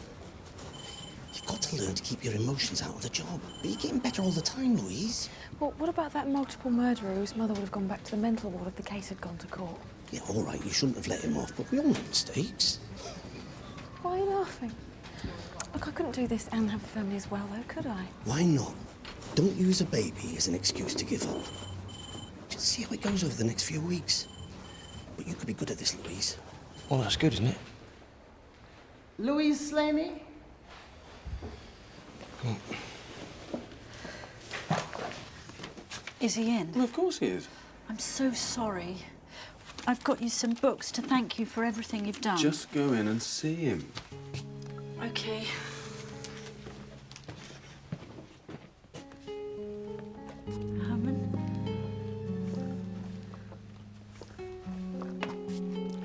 [SPEAKER 5] You've got to learn to keep your emotions out of the job. But you're getting better all the time, Louise.
[SPEAKER 16] Well, what about that multiple murderer whose mother would have gone back to the mental ward if the case had gone to court?
[SPEAKER 5] Yeah, all right, you shouldn't have let him off, but we all make mistakes.
[SPEAKER 16] Why are you laughing? Look, I couldn't do this and have a family as well, though, could I?
[SPEAKER 5] Why not? Don't use a baby as an excuse to give up. Just see how it goes over the next few weeks. But you could be good at this, Louise.
[SPEAKER 17] Well, that's good, isn't it?
[SPEAKER 5] Louise Slaney?
[SPEAKER 17] Come on.
[SPEAKER 11] Is he in?
[SPEAKER 10] Well, of course he is.
[SPEAKER 11] I'm so sorry. I've got you some books to thank you for everything you've done.
[SPEAKER 10] Just go in and see him.
[SPEAKER 16] Okay.
[SPEAKER 11] Herman?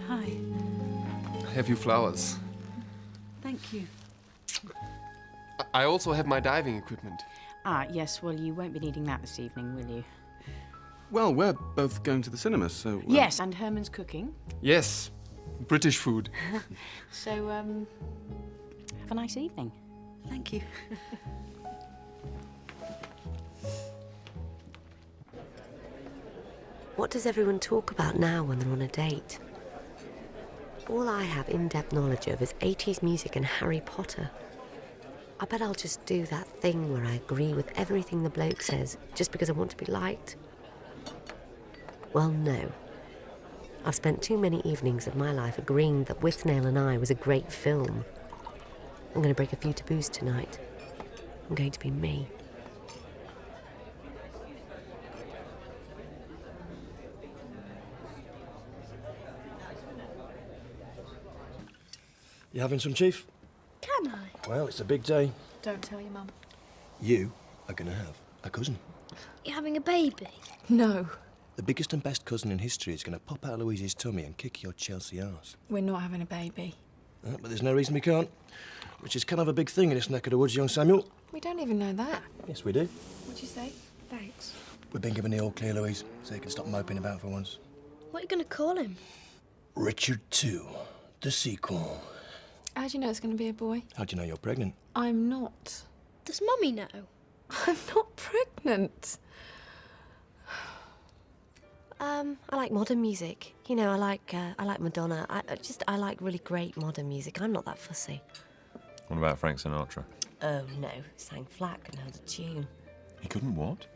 [SPEAKER 11] Hi.
[SPEAKER 12] I have you flowers.
[SPEAKER 11] Thank you.
[SPEAKER 12] I also have my diving equipment.
[SPEAKER 14] Ah, yes, well, you won't be needing that this evening, will you?
[SPEAKER 10] Well, we're both going to the cinema, so...
[SPEAKER 14] Yes, and Herman's cooking.
[SPEAKER 12] Yes, British food.
[SPEAKER 14] So, have a nice evening.
[SPEAKER 11] Thank you.
[SPEAKER 4] What does everyone talk about now when they're on a date? All I have in-depth knowledge of is 80s music and Harry Potter. I bet I'll just do that thing where I agree with everything the bloke says just because I want to be liked. Well, no. I've spent too many evenings of my life agreeing that Withnail and I was a great film. I'm going to break a few taboos tonight. I'm going to be me.
[SPEAKER 17] You having some, Chief?
[SPEAKER 6] Can I?
[SPEAKER 17] Well, it's a big day.
[SPEAKER 16] Don't tell your mum.
[SPEAKER 17] You are going to have a cousin.
[SPEAKER 6] You're having a baby?
[SPEAKER 16] No,
[SPEAKER 17] The biggest and best cousin in history is going to pop out of Louise's tummy and kick your Chelsea arse.
[SPEAKER 16] we're not having a baby.
[SPEAKER 17] But there's no reason we can't. Which is kind of a big thing in this neck of the woods, young Samuel.
[SPEAKER 16] We don't even know that.
[SPEAKER 17] Yes, we do.
[SPEAKER 16] What'd you say? Thanks.
[SPEAKER 17] We've been given the all clear, Louise, so you can stop moping about for once.
[SPEAKER 6] What are you going to call him?
[SPEAKER 17] Richard 2, the sequel.
[SPEAKER 16] How do you know it's going to be a boy?
[SPEAKER 17] How do you know you're pregnant?
[SPEAKER 16] I'm not.
[SPEAKER 6] Does Mummy know?
[SPEAKER 16] I'm not pregnant.
[SPEAKER 4] I like modern music. You know, I like Madonna. I like really great modern music. I'm not that fussy.
[SPEAKER 9] What about Frank Sinatra?
[SPEAKER 4] Oh, no. Sang flat, couldn't hold a tune.
[SPEAKER 9] He couldn't what?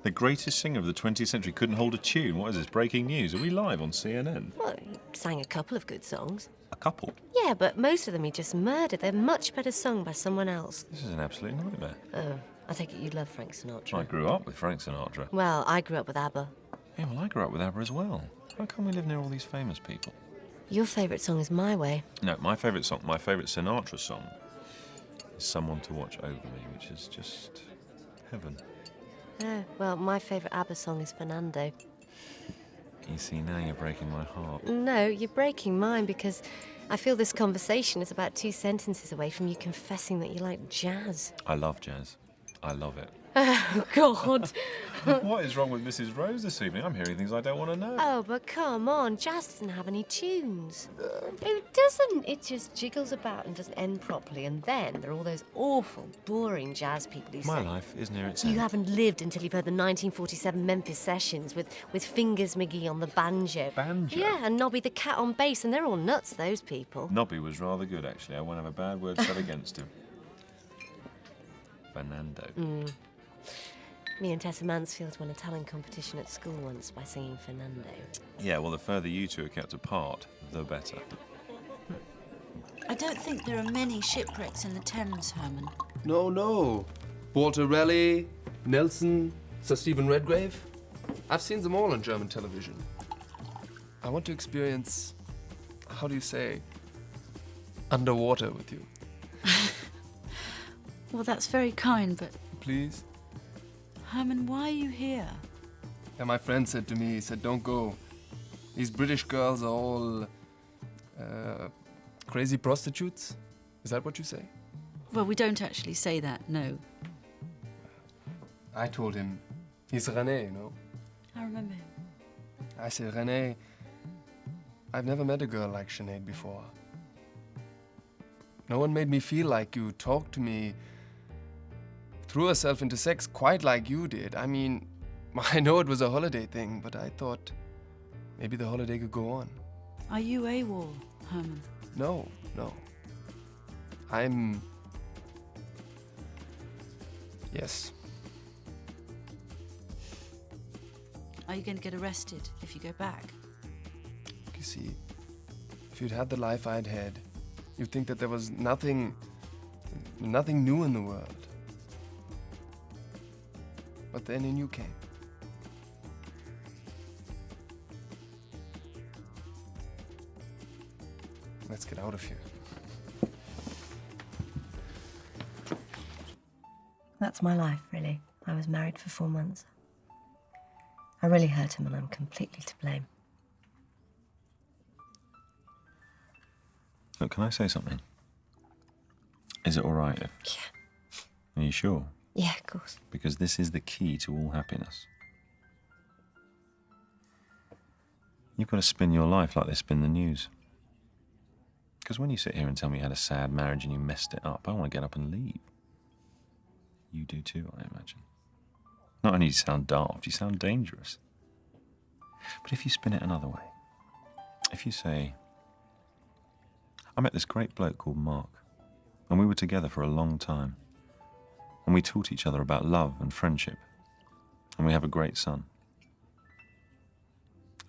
[SPEAKER 9] The greatest singer of the 20th century couldn't hold a tune. What is this, breaking news? Are we live on CNN?
[SPEAKER 4] Well, he sang a couple of good songs.
[SPEAKER 9] A couple?
[SPEAKER 4] Yeah, but most of them he just murdered. They're much better sung by someone else.
[SPEAKER 9] This is an absolute nightmare.
[SPEAKER 4] Oh, I take it you love Frank Sinatra.
[SPEAKER 9] I grew up with Frank Sinatra.
[SPEAKER 4] Well, I grew up with ABBA.
[SPEAKER 9] Yeah, well, I grew up with ABBA as well. How come we live near all these famous people?
[SPEAKER 4] Your favourite song is My Way.
[SPEAKER 9] No, my favourite Sinatra song is Someone to Watch Over Me, which is just heaven.
[SPEAKER 4] Oh, well, my favourite ABBA song is Fernando.
[SPEAKER 9] You see, now you're breaking my heart.
[SPEAKER 4] No, you're breaking mine because I feel this conversation is about 2 sentences away from you confessing that you like jazz.
[SPEAKER 9] I love jazz. I love it.
[SPEAKER 4] Oh, God.
[SPEAKER 9] What is wrong with Mrs. Rose this evening? I'm hearing things I don't want to know.
[SPEAKER 4] Oh, but come on, jazz doesn't have any tunes. It doesn't. It just jiggles about and doesn't end properly. And then there are all those awful, boring jazz people who
[SPEAKER 9] My
[SPEAKER 4] say...
[SPEAKER 9] life is near its
[SPEAKER 4] You
[SPEAKER 9] end.
[SPEAKER 4] haven't lived until you've heard the 1947 Memphis Sessions with Fingers McGee on the banjo.
[SPEAKER 9] Banjo?
[SPEAKER 4] Yeah, and Nobby the Cat on bass, and they're all nuts, those people.
[SPEAKER 9] Nobby was rather good, actually. I won't have a bad word said against him. Fernando.
[SPEAKER 4] Me and Tessa Mansfield won a talent competition at school once by singing Fernando.
[SPEAKER 9] Yeah, well, the further you two are kept apart, the better.
[SPEAKER 11] I don't think there are many shipwrecks in the Thames, Herman.
[SPEAKER 15] No. Walter Raleigh, Nelson, Sir Stephen Redgrave. I've seen them all on German television. I want to experience, how do you say, underwater with you.
[SPEAKER 11] Well, that's very kind, but...
[SPEAKER 15] Please?
[SPEAKER 11] Herman, why are you here?
[SPEAKER 15] Yeah, my friend said to me, he said, don't go. These British girls are all crazy prostitutes. Is that what you say?
[SPEAKER 11] Well, we don't actually say that, no.
[SPEAKER 15] I told him, he's René, you know.
[SPEAKER 11] I remember him.
[SPEAKER 15] I said, René, I've never met a girl like Sinead before. No one made me feel like you, talked to me, threw herself into sex quite like you did. I mean, I know it was a holiday thing, but I thought maybe the holiday could go on.
[SPEAKER 11] Are you AWOL, Herman?
[SPEAKER 15] No. I'm... Yes.
[SPEAKER 11] Are you going to get arrested if you go back?
[SPEAKER 15] You see, if you'd had the life I'd had, you'd think that there was nothing new in the world. But then in you came. Let's get out of here.
[SPEAKER 4] That's my life, really. I was married for 4 months. I really hurt him and I'm completely to blame.
[SPEAKER 9] Look, can I say something? Is it all right if...
[SPEAKER 4] Yeah.
[SPEAKER 9] Are you sure?
[SPEAKER 4] Yeah, of course.
[SPEAKER 9] Because this is the key to all happiness. You've got to spin your life like they spin the news. Because when you sit here and tell me you had a sad marriage and you messed it up, I want to get up and leave. You do too, I imagine. Not only do you sound daft, you sound dangerous. But if you spin it another way, if you say, I met this great bloke called Mark. And we were together for a long time. And we taught each other about love and friendship. And we have a great son.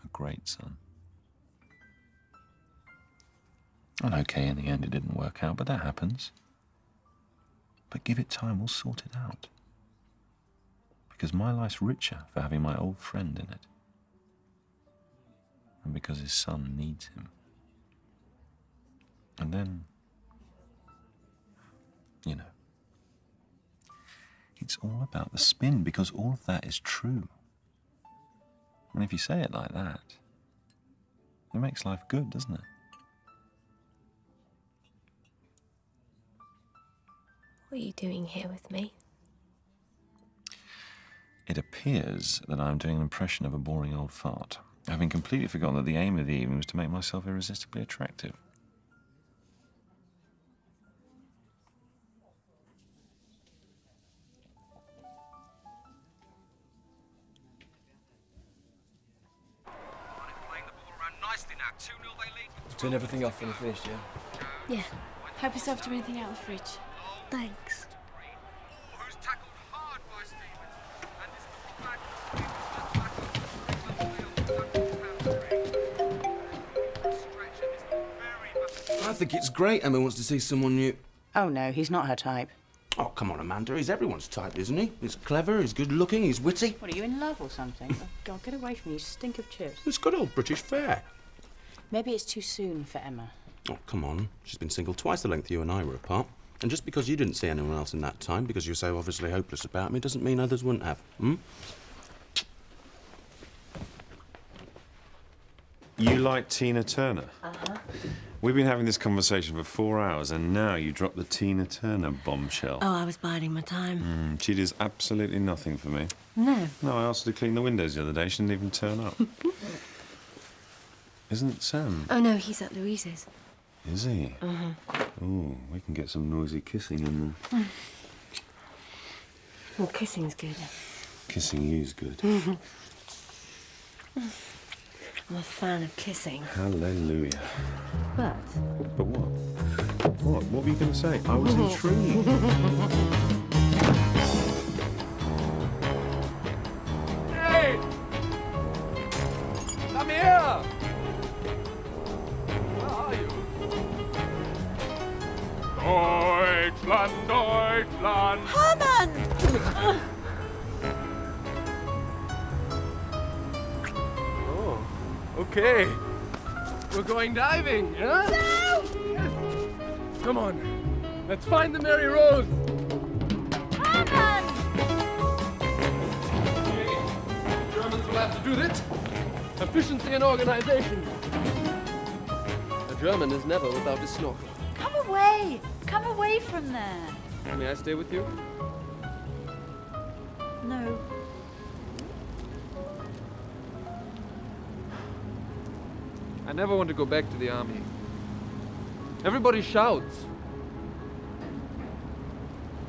[SPEAKER 9] A great son. And okay, in the end it didn't work out, but that happens. But give it time, we'll sort it out. Because my life's richer for having my old friend in it. And because his son needs him. And then, you know, it's all about the spin, because all of that is true. And if you say it like that, it makes life good, doesn't it?
[SPEAKER 4] What are you doing here with me?
[SPEAKER 9] It appears that I'm doing an impression of a boring old fart, having completely forgotten that the aim of the evening was to make myself irresistibly attractive.
[SPEAKER 15] Turn everything off when you're finished, yeah?
[SPEAKER 1] Yeah. Help yourself to anything out of the fridge.
[SPEAKER 6] Thanks.
[SPEAKER 10] I think it's great Emma wants to see someone new.
[SPEAKER 8] Oh, no, he's not her type.
[SPEAKER 10] Oh, come on, Amanda. He's everyone's type, isn't he? He's clever, he's good-looking, he's witty.
[SPEAKER 8] What, are you in love or something? Oh, God, get away from me, you stink of chips.
[SPEAKER 10] It's good old British fare.
[SPEAKER 8] Maybe it's too soon for Emma.
[SPEAKER 10] Oh, come on. She's been single twice the length you and I were apart. And just because you didn't see anyone else in that time, because you're so obviously hopeless about me, doesn't mean others wouldn't have, hmm?
[SPEAKER 9] You like Tina Turner?
[SPEAKER 4] Uh-huh.
[SPEAKER 9] We've been having this conversation for 4 hours, and now you drop the Tina Turner bombshell.
[SPEAKER 4] Oh, I was biding my time.
[SPEAKER 9] She does absolutely nothing for me.
[SPEAKER 4] No.
[SPEAKER 9] No, I asked her to clean the windows the other day. She didn't even turn up. Isn't Sam?
[SPEAKER 4] Oh, no, he's at Louise's.
[SPEAKER 9] Is he?
[SPEAKER 4] Uh-huh.
[SPEAKER 9] Oh, we can get some noisy kissing in there.
[SPEAKER 4] Well, kissing's good.
[SPEAKER 9] Kissing you's good.
[SPEAKER 4] I'm a fan of kissing.
[SPEAKER 9] Hallelujah.
[SPEAKER 4] But
[SPEAKER 9] what? What were you going to say? I was intrigued.
[SPEAKER 15] Hey! Come here! Where are you? Deutschland, Deutschland!
[SPEAKER 6] Herman!
[SPEAKER 15] Oh, okay. We're going diving, yeah?
[SPEAKER 6] No!
[SPEAKER 15] Yes. Come on. Let's find the Mary Rose.
[SPEAKER 6] Herman!
[SPEAKER 15] Okay. Germans will have to do this. Efficiency and organization. A German is never without his snorkel.
[SPEAKER 11] Come away! Come away from there.
[SPEAKER 15] May I stay with you?
[SPEAKER 11] No.
[SPEAKER 15] I never want to go back to the army. Everybody shouts.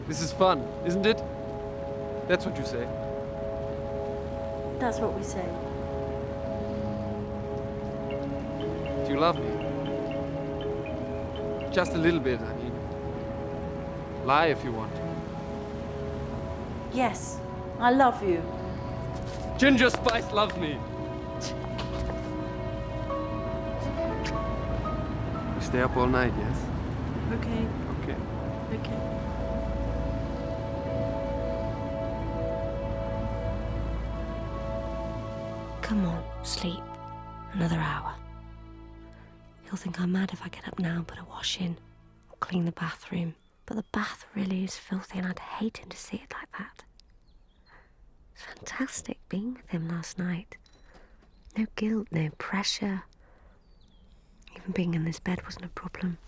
[SPEAKER 15] This is fun, isn't it? That's what you say.
[SPEAKER 11] That's what we say.
[SPEAKER 15] Do you love me? Just a little bit, I mean. Lie if you want to.
[SPEAKER 11] Yes, I love you.
[SPEAKER 15] Ginger Spice loves me. We stay up all night, yes?
[SPEAKER 11] Okay.
[SPEAKER 15] Okay.
[SPEAKER 11] Okay.
[SPEAKER 4] come on, sleep. Another hour. He'll think I'm mad if I get up now and put a wash in or clean the bathroom. But the bath really is filthy and I'd hate him to see it like that. It's fantastic being with him last night. No guilt, no pressure. Even being in this bed wasn't a problem.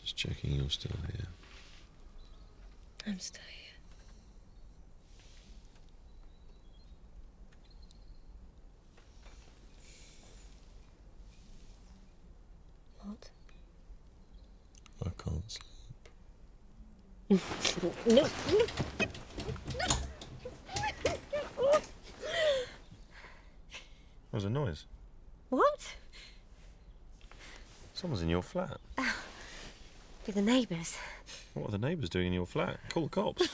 [SPEAKER 9] Just checking you're still here.
[SPEAKER 4] I'm still here. What?
[SPEAKER 9] I can't sleep.
[SPEAKER 4] No.
[SPEAKER 9] What was the noise?
[SPEAKER 4] What?
[SPEAKER 9] Someone's in your flat.
[SPEAKER 4] With the neighbours.
[SPEAKER 9] What are the neighbours doing in your flat? Call the cops.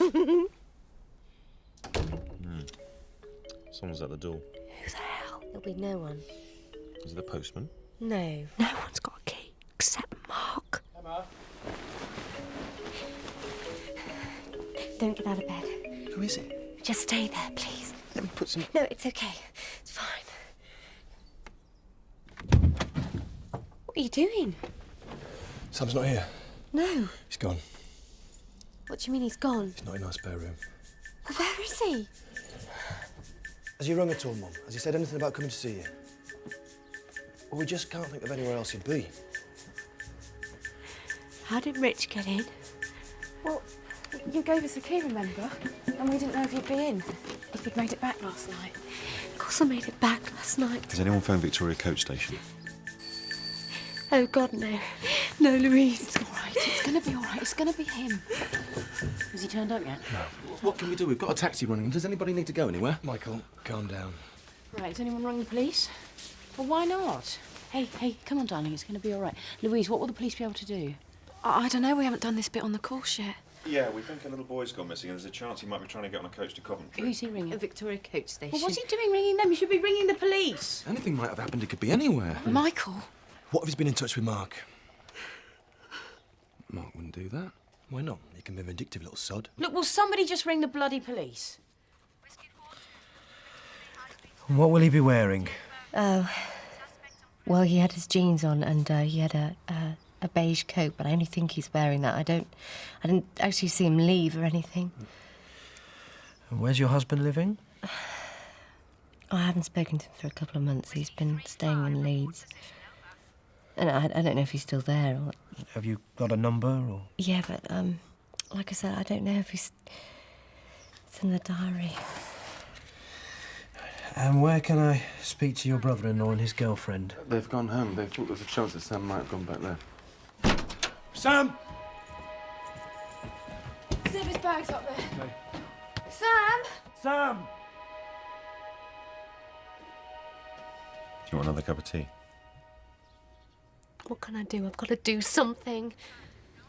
[SPEAKER 9] Someone's at the door.
[SPEAKER 4] Who the hell? There'll be no one.
[SPEAKER 9] Is it the postman?
[SPEAKER 4] No. No one's got a key except Mark.
[SPEAKER 17] Emma?
[SPEAKER 4] Don't get out of bed.
[SPEAKER 17] Who is it?
[SPEAKER 4] Just stay there, please.
[SPEAKER 17] Let me put some...
[SPEAKER 4] No, it's okay. It's fine. What are you doing?
[SPEAKER 17] Sam's not here.
[SPEAKER 4] No.
[SPEAKER 17] He's gone.
[SPEAKER 4] What do you mean he's gone?
[SPEAKER 17] He's not in our spare room.
[SPEAKER 4] Well, where is he?
[SPEAKER 17] Has he rung at all, Mum? Has he said anything about coming to see you? Well, we just can't think of anywhere else he'd be.
[SPEAKER 16] How did Rich get in? Well, you gave us a key, remember? And we didn't know if he'd be in, if he'd made it back last night.
[SPEAKER 4] Of course I made it back last night.
[SPEAKER 9] Has anyone phoned Victoria Coach Station?
[SPEAKER 4] Oh, God, no. No, Louise.
[SPEAKER 16] It's all right. It's going to be all right. It's going to be him.
[SPEAKER 8] Has he turned up yet?
[SPEAKER 17] No.
[SPEAKER 10] What can we do? We've got a taxi running. Does anybody need to go anywhere?
[SPEAKER 17] Michael, calm down.
[SPEAKER 8] Right, has anyone rung the police? Well, why not? Hey, come on, darling, it's going to be all right. Louise, what will the police be able to do?
[SPEAKER 16] I don't know. We haven't done this bit on the course yet.
[SPEAKER 9] Yeah, we think a little boy's gone missing and there's a chance he might be trying to get on a coach to Coventry.
[SPEAKER 8] Who's he ringing?
[SPEAKER 4] A Victoria Coach Station.
[SPEAKER 8] Well, what's he doing ringing them? You should be ringing the police.
[SPEAKER 10] Anything might have happened. It could be anywhere.
[SPEAKER 16] Michael.
[SPEAKER 17] What if he's been in touch with Mark?
[SPEAKER 10] Mark wouldn't do that.
[SPEAKER 17] Why not? He can be a vindictive little sod.
[SPEAKER 8] Look, will somebody just ring the bloody police?
[SPEAKER 17] And what will he be wearing?
[SPEAKER 4] Oh, well, he had his jeans on and he had a beige coat, but I only think he's wearing that. I didn't actually see him leave or anything.
[SPEAKER 17] And where's your husband living?
[SPEAKER 4] I haven't spoken to him for a couple of months. He's been staying in Leeds. And I don't know if he's still there or...
[SPEAKER 17] Have you got a number or...?
[SPEAKER 4] Yeah, but, like I said, I don't know if he's... It's in the diary.
[SPEAKER 17] And where can I speak to your brother-in-law and his girlfriend?
[SPEAKER 10] They've gone home. They thought there was a chance that Sam might have gone back there.
[SPEAKER 17] Sam!
[SPEAKER 16] See if his bag's up there.
[SPEAKER 17] Okay.
[SPEAKER 16] Sam!
[SPEAKER 17] Sam!
[SPEAKER 9] Do you want another cup of tea?
[SPEAKER 4] What can I do? I've got to do something.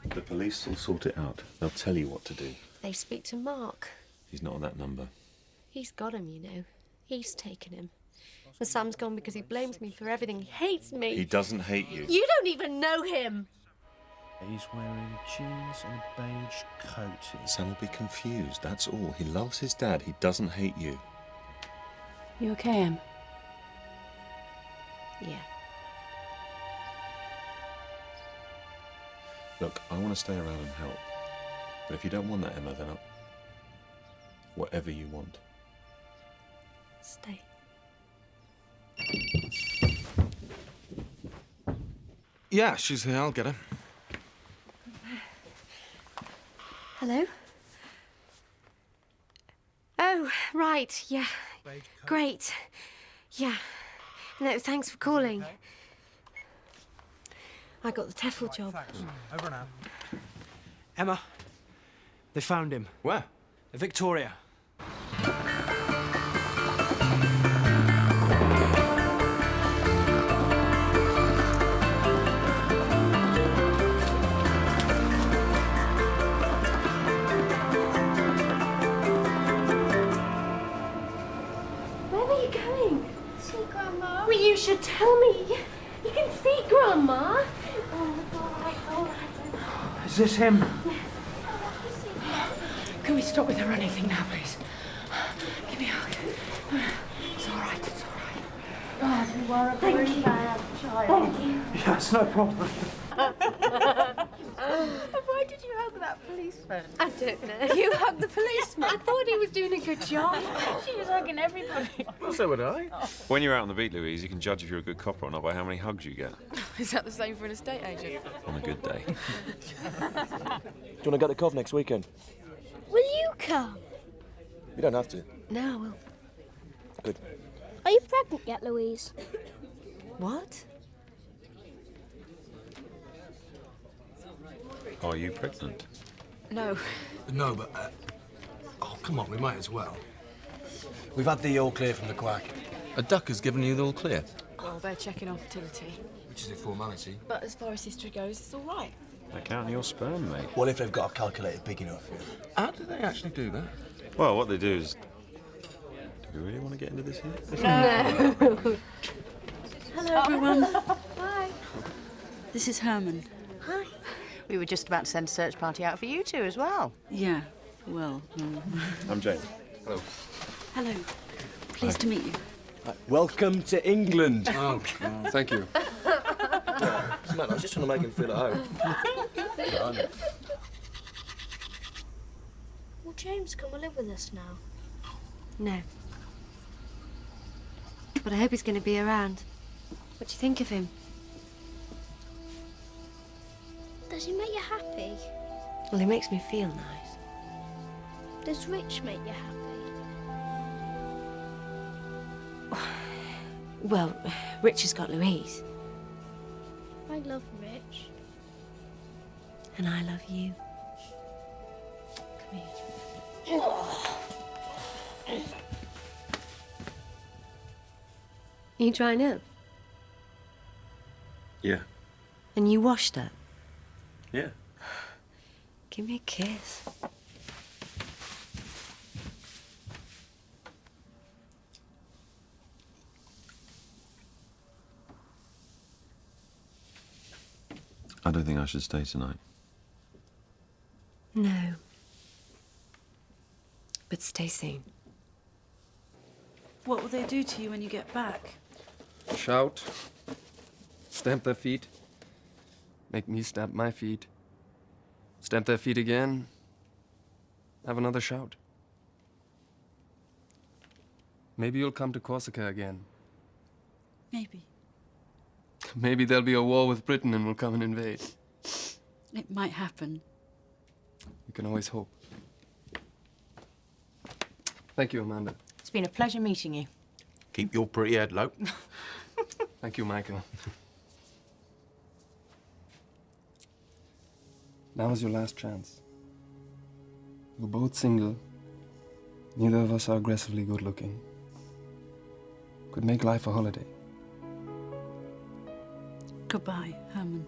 [SPEAKER 9] The police will sort it out. They'll tell you what to do.
[SPEAKER 4] They speak to Mark.
[SPEAKER 9] He's not on that number.
[SPEAKER 4] He's got him, you know. He's taken him. And Sam's gone because he blames me for everything. He hates me.
[SPEAKER 9] He doesn't hate you.
[SPEAKER 4] You don't even know him.
[SPEAKER 17] He's wearing jeans and a beige coat.
[SPEAKER 9] Sam will be confused, that's all. He loves his dad. He doesn't hate you.
[SPEAKER 8] You okay, Em?
[SPEAKER 4] Yeah.
[SPEAKER 9] Look, I want to stay around and help. But if you don't want that, Emma, then whatever you want.
[SPEAKER 4] Stay.
[SPEAKER 10] Yeah, she's here. I'll get her.
[SPEAKER 4] Hello? Oh, right, yeah. Great. Yeah. No, thanks for calling. I got the TEFL job.
[SPEAKER 17] Over now. Emma, they found him.
[SPEAKER 10] Where?
[SPEAKER 17] Victoria.
[SPEAKER 4] Where were you going?
[SPEAKER 6] See, Grandma.
[SPEAKER 4] Well, you should tell me. You can see Grandma. Oh, it's all right, it's all right.
[SPEAKER 17] Is this him?
[SPEAKER 16] Can we stop with the running thing now, please? Give me a hug. It's all right, it's all right.
[SPEAKER 6] God, you are a very bad child.
[SPEAKER 4] Thank you.
[SPEAKER 17] Yeah, it's no problem.
[SPEAKER 8] Why did you hug that policeman?
[SPEAKER 4] I don't know.
[SPEAKER 16] You hugged the policeman.
[SPEAKER 4] I thought he was doing a good job.
[SPEAKER 8] She was hugging everybody.
[SPEAKER 10] Well, so would I.
[SPEAKER 9] When you're out on the beat, Louise, you can judge if you're a good cop or not by how many hugs you get.
[SPEAKER 16] Is that the same for an estate agent?
[SPEAKER 9] On a good day.
[SPEAKER 17] Do you want to go to Cov next weekend?
[SPEAKER 6] Will you come?
[SPEAKER 17] You don't have to.
[SPEAKER 4] No, I will.
[SPEAKER 17] Good.
[SPEAKER 6] Are you pregnant yet, Louise?
[SPEAKER 4] What?
[SPEAKER 9] Are you pregnant?
[SPEAKER 16] No.
[SPEAKER 17] No, but... oh, come on, we might as well. We've had the all clear from the quack.
[SPEAKER 10] A duck has given you the all clear.
[SPEAKER 16] Well, they're checking on fertility.
[SPEAKER 12] which is a formality.
[SPEAKER 16] But as far as history goes, it's all right.
[SPEAKER 9] They're counting your sperm, mate.
[SPEAKER 17] Well, if they've got a calculator big enough.
[SPEAKER 10] How do they actually do that?
[SPEAKER 9] Well, what they do is... Do we really want to get into this here?
[SPEAKER 11] No. Hello, everyone.
[SPEAKER 8] Hi.
[SPEAKER 11] This is Herman.
[SPEAKER 8] Hi. We were just about to send a search party out for you two as well.
[SPEAKER 11] Yeah, well...
[SPEAKER 9] I'm James.
[SPEAKER 10] Hello.
[SPEAKER 11] Hello. Pleased to meet you.
[SPEAKER 17] Welcome to England.
[SPEAKER 10] Oh, thank you.
[SPEAKER 17] Man, I was just trying to make him feel at home.
[SPEAKER 6] Will James come and live with us now?
[SPEAKER 4] No. But I hope he's going to be around. What do you think of him?
[SPEAKER 6] Does he make you happy?
[SPEAKER 4] Well, he makes me feel nice.
[SPEAKER 6] Does Rich make you happy?
[SPEAKER 4] Well, Rich has got Louise.
[SPEAKER 6] I love Rich.
[SPEAKER 4] And I love you. Come here. You drying up?
[SPEAKER 9] Yeah.
[SPEAKER 4] And you washed up?
[SPEAKER 9] Yeah.
[SPEAKER 4] Give me a kiss.
[SPEAKER 9] I don't think I should stay tonight.
[SPEAKER 4] No. But stay soon.
[SPEAKER 11] What will they do to you when you get back?
[SPEAKER 15] Shout. Stamp their feet. Make me stamp my feet. Stamp their feet again. Have another shout. Maybe you'll come to Corsica again.
[SPEAKER 11] Maybe.
[SPEAKER 15] Maybe there'll be a war with Britain and we'll come and invade.
[SPEAKER 11] It might happen.
[SPEAKER 15] You can always hope. Thank you, Amanda.
[SPEAKER 8] It's been a pleasure meeting you.
[SPEAKER 17] Keep your pretty head low.
[SPEAKER 15] Thank you, Michael. Now is your last chance. We're both single. Neither of us are aggressively good-looking. Could make life a holiday.
[SPEAKER 11] Goodbye, Herman.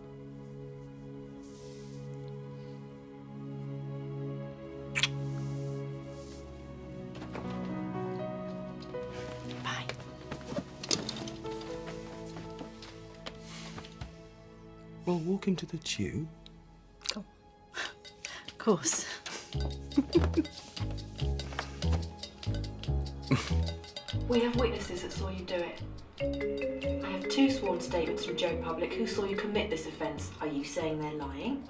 [SPEAKER 8] Bye.
[SPEAKER 17] Well, walk into the tube.
[SPEAKER 11] Of course.
[SPEAKER 16] We have witnesses that saw you do it. I have 2 sworn statements from Joe Public who saw you commit this offence. Are you saying they're lying?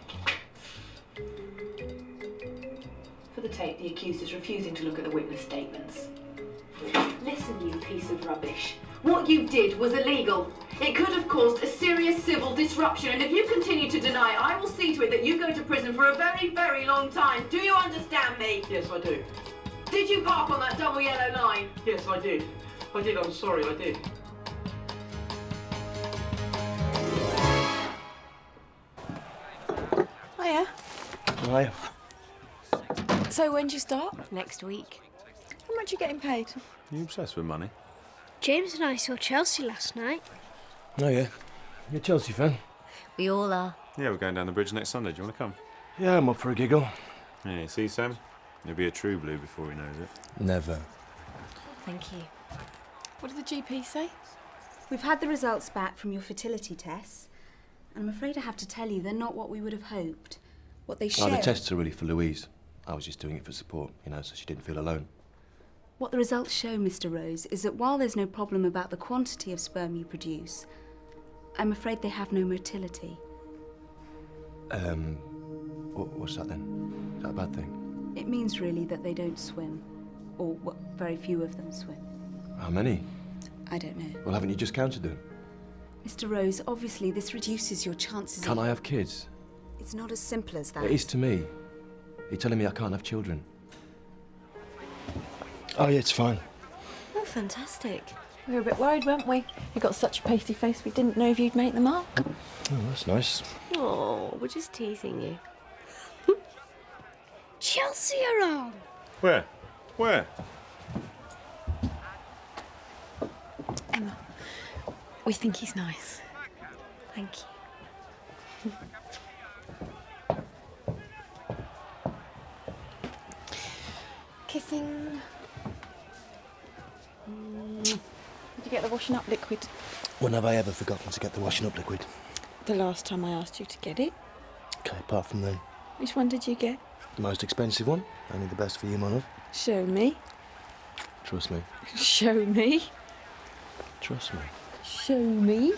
[SPEAKER 16] For the tape, the accused is refusing to look at the witness statements. Listen, you piece of rubbish. What you did was illegal. It could have caused a serious civil disruption, and if you continue to deny it, I will see to it that you go to prison for a very, very long time. Do you understand me?
[SPEAKER 3] Yes, I do.
[SPEAKER 16] Did you park on that double yellow line?
[SPEAKER 3] Yes, I did. I did, I'm sorry, I did.
[SPEAKER 14] Hiya.
[SPEAKER 17] Right.
[SPEAKER 16] So when do you start?
[SPEAKER 4] Next week.
[SPEAKER 16] How much are you getting paid?
[SPEAKER 9] You obsessed with money?
[SPEAKER 6] James and I saw Chelsea last night.
[SPEAKER 17] Oh, yeah. You're a Chelsea fan?
[SPEAKER 4] We all are.
[SPEAKER 9] Yeah, we're going down the bridge next Sunday. Do you want to come?
[SPEAKER 17] Yeah, I'm up for a giggle.
[SPEAKER 9] Yeah, see, Sam? He'll be a true blue before he knows it.
[SPEAKER 17] Never.
[SPEAKER 4] Thank you.
[SPEAKER 16] What did the GP say?
[SPEAKER 18] We've had the results back from your fertility tests, and I'm afraid I have to tell you they're not what we would have hoped. What they show...
[SPEAKER 17] Oh, the tests are really for Louise. I was just doing it for support, you know, so she didn't feel alone.
[SPEAKER 18] What the results show, Mr. Rose, is that while there's no problem about the quantity of sperm you produce, I'm afraid they have no motility.
[SPEAKER 17] What's that then? Is that a bad thing?
[SPEAKER 18] It means really that they don't swim, or very few of them swim.
[SPEAKER 17] How many?
[SPEAKER 18] I don't know.
[SPEAKER 17] Well, haven't you just counted them?
[SPEAKER 18] Mr. Rose, obviously this reduces your chances
[SPEAKER 17] Can't I have kids?
[SPEAKER 18] It's not as simple as that.
[SPEAKER 17] It is to me. You're telling me I can't have children? Oh, yeah, it's fine.
[SPEAKER 4] Oh, fantastic.
[SPEAKER 16] We were a bit worried, weren't we? You got such a pasty face, we didn't know if you'd make the mark.
[SPEAKER 17] Oh, that's nice.
[SPEAKER 4] Oh, we're just teasing you.
[SPEAKER 6] Chelsea are on.
[SPEAKER 9] Where? Where?
[SPEAKER 16] Emma, we think he's nice.
[SPEAKER 6] Thank you.
[SPEAKER 16] Kissing. Did you get the washing up liquid?
[SPEAKER 17] When have I ever forgotten to get the washing up liquid?
[SPEAKER 16] The last time I asked you to get it.
[SPEAKER 17] Okay, apart from then.
[SPEAKER 16] Which one did you get?
[SPEAKER 17] The most expensive one. Only the best for you, my love.
[SPEAKER 16] Show me.
[SPEAKER 17] Trust me.
[SPEAKER 16] Show me.
[SPEAKER 17] Trust me.
[SPEAKER 16] Show me.